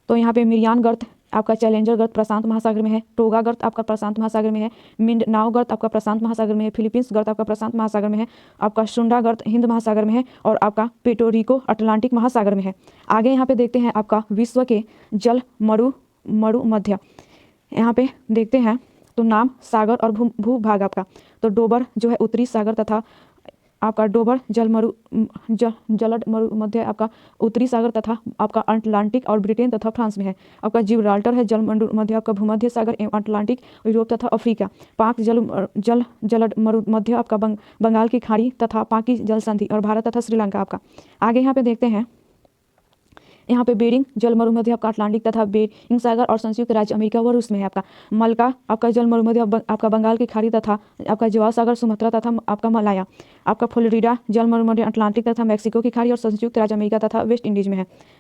Speaker 1: तो यहाँ पे मिरियान गर्त आपका चैलेंजर गर्त प्रशांत महासागर में है, टोगा गर्त आपका प्रशांत महासागर में है, मिंडनाओ गर्त आपका प्रशांत महासागर में है, फिलीपींस गर्त आपका प्रशांत महासागर में है, आपका सुंडा गर्त हिंद महासागर में है और आपका पेटोरिको अटलांटिक महासागर में है। आगे यहाँ पे देखते हैं आपका विश्व के जल मरु मध्य। यहाँ पे देखते हैं तो नाम सागर और भूभाग आपका तो डोबर जो है उत्तरी सागर तथा आपका डोबर जलड मरु मध्य आपका उत्तरी सागर तथा आपका अटलांटिक और ब्रिटेन तथा फ्रांस में है। आपका जिब्राल्टर है जल मध्य आपका भूमध्य सागर एवं अटलांटिक यूरोप तथा अफ्रीका। पाक जलड मरु मध्य आपका बंगाल की खाड़ी तथा पाकी जल संधि और भारत तथा श्रीलंका आपका। आगे यहाँ पे देखते हैं यहाँ पे बेरिंग जल मरुमध्य आपका अटलांटिक तथा बेरिंग सागर और संयुक्त राज्य अमेरिका व रूस में है। आपका मलका आपका जल मरुमध्य आपका बंगाल की खाड़ी तथा आपका जवाब सागर सुमात्रा तथा आपका मलाया। आपका फ्लोरिडा जल मरुमध्य अटलांटिक तथा मैक्सिको की खाड़ी और संयुक्त राज्य अमेरिका तथा वेस्ट इंडीज में है।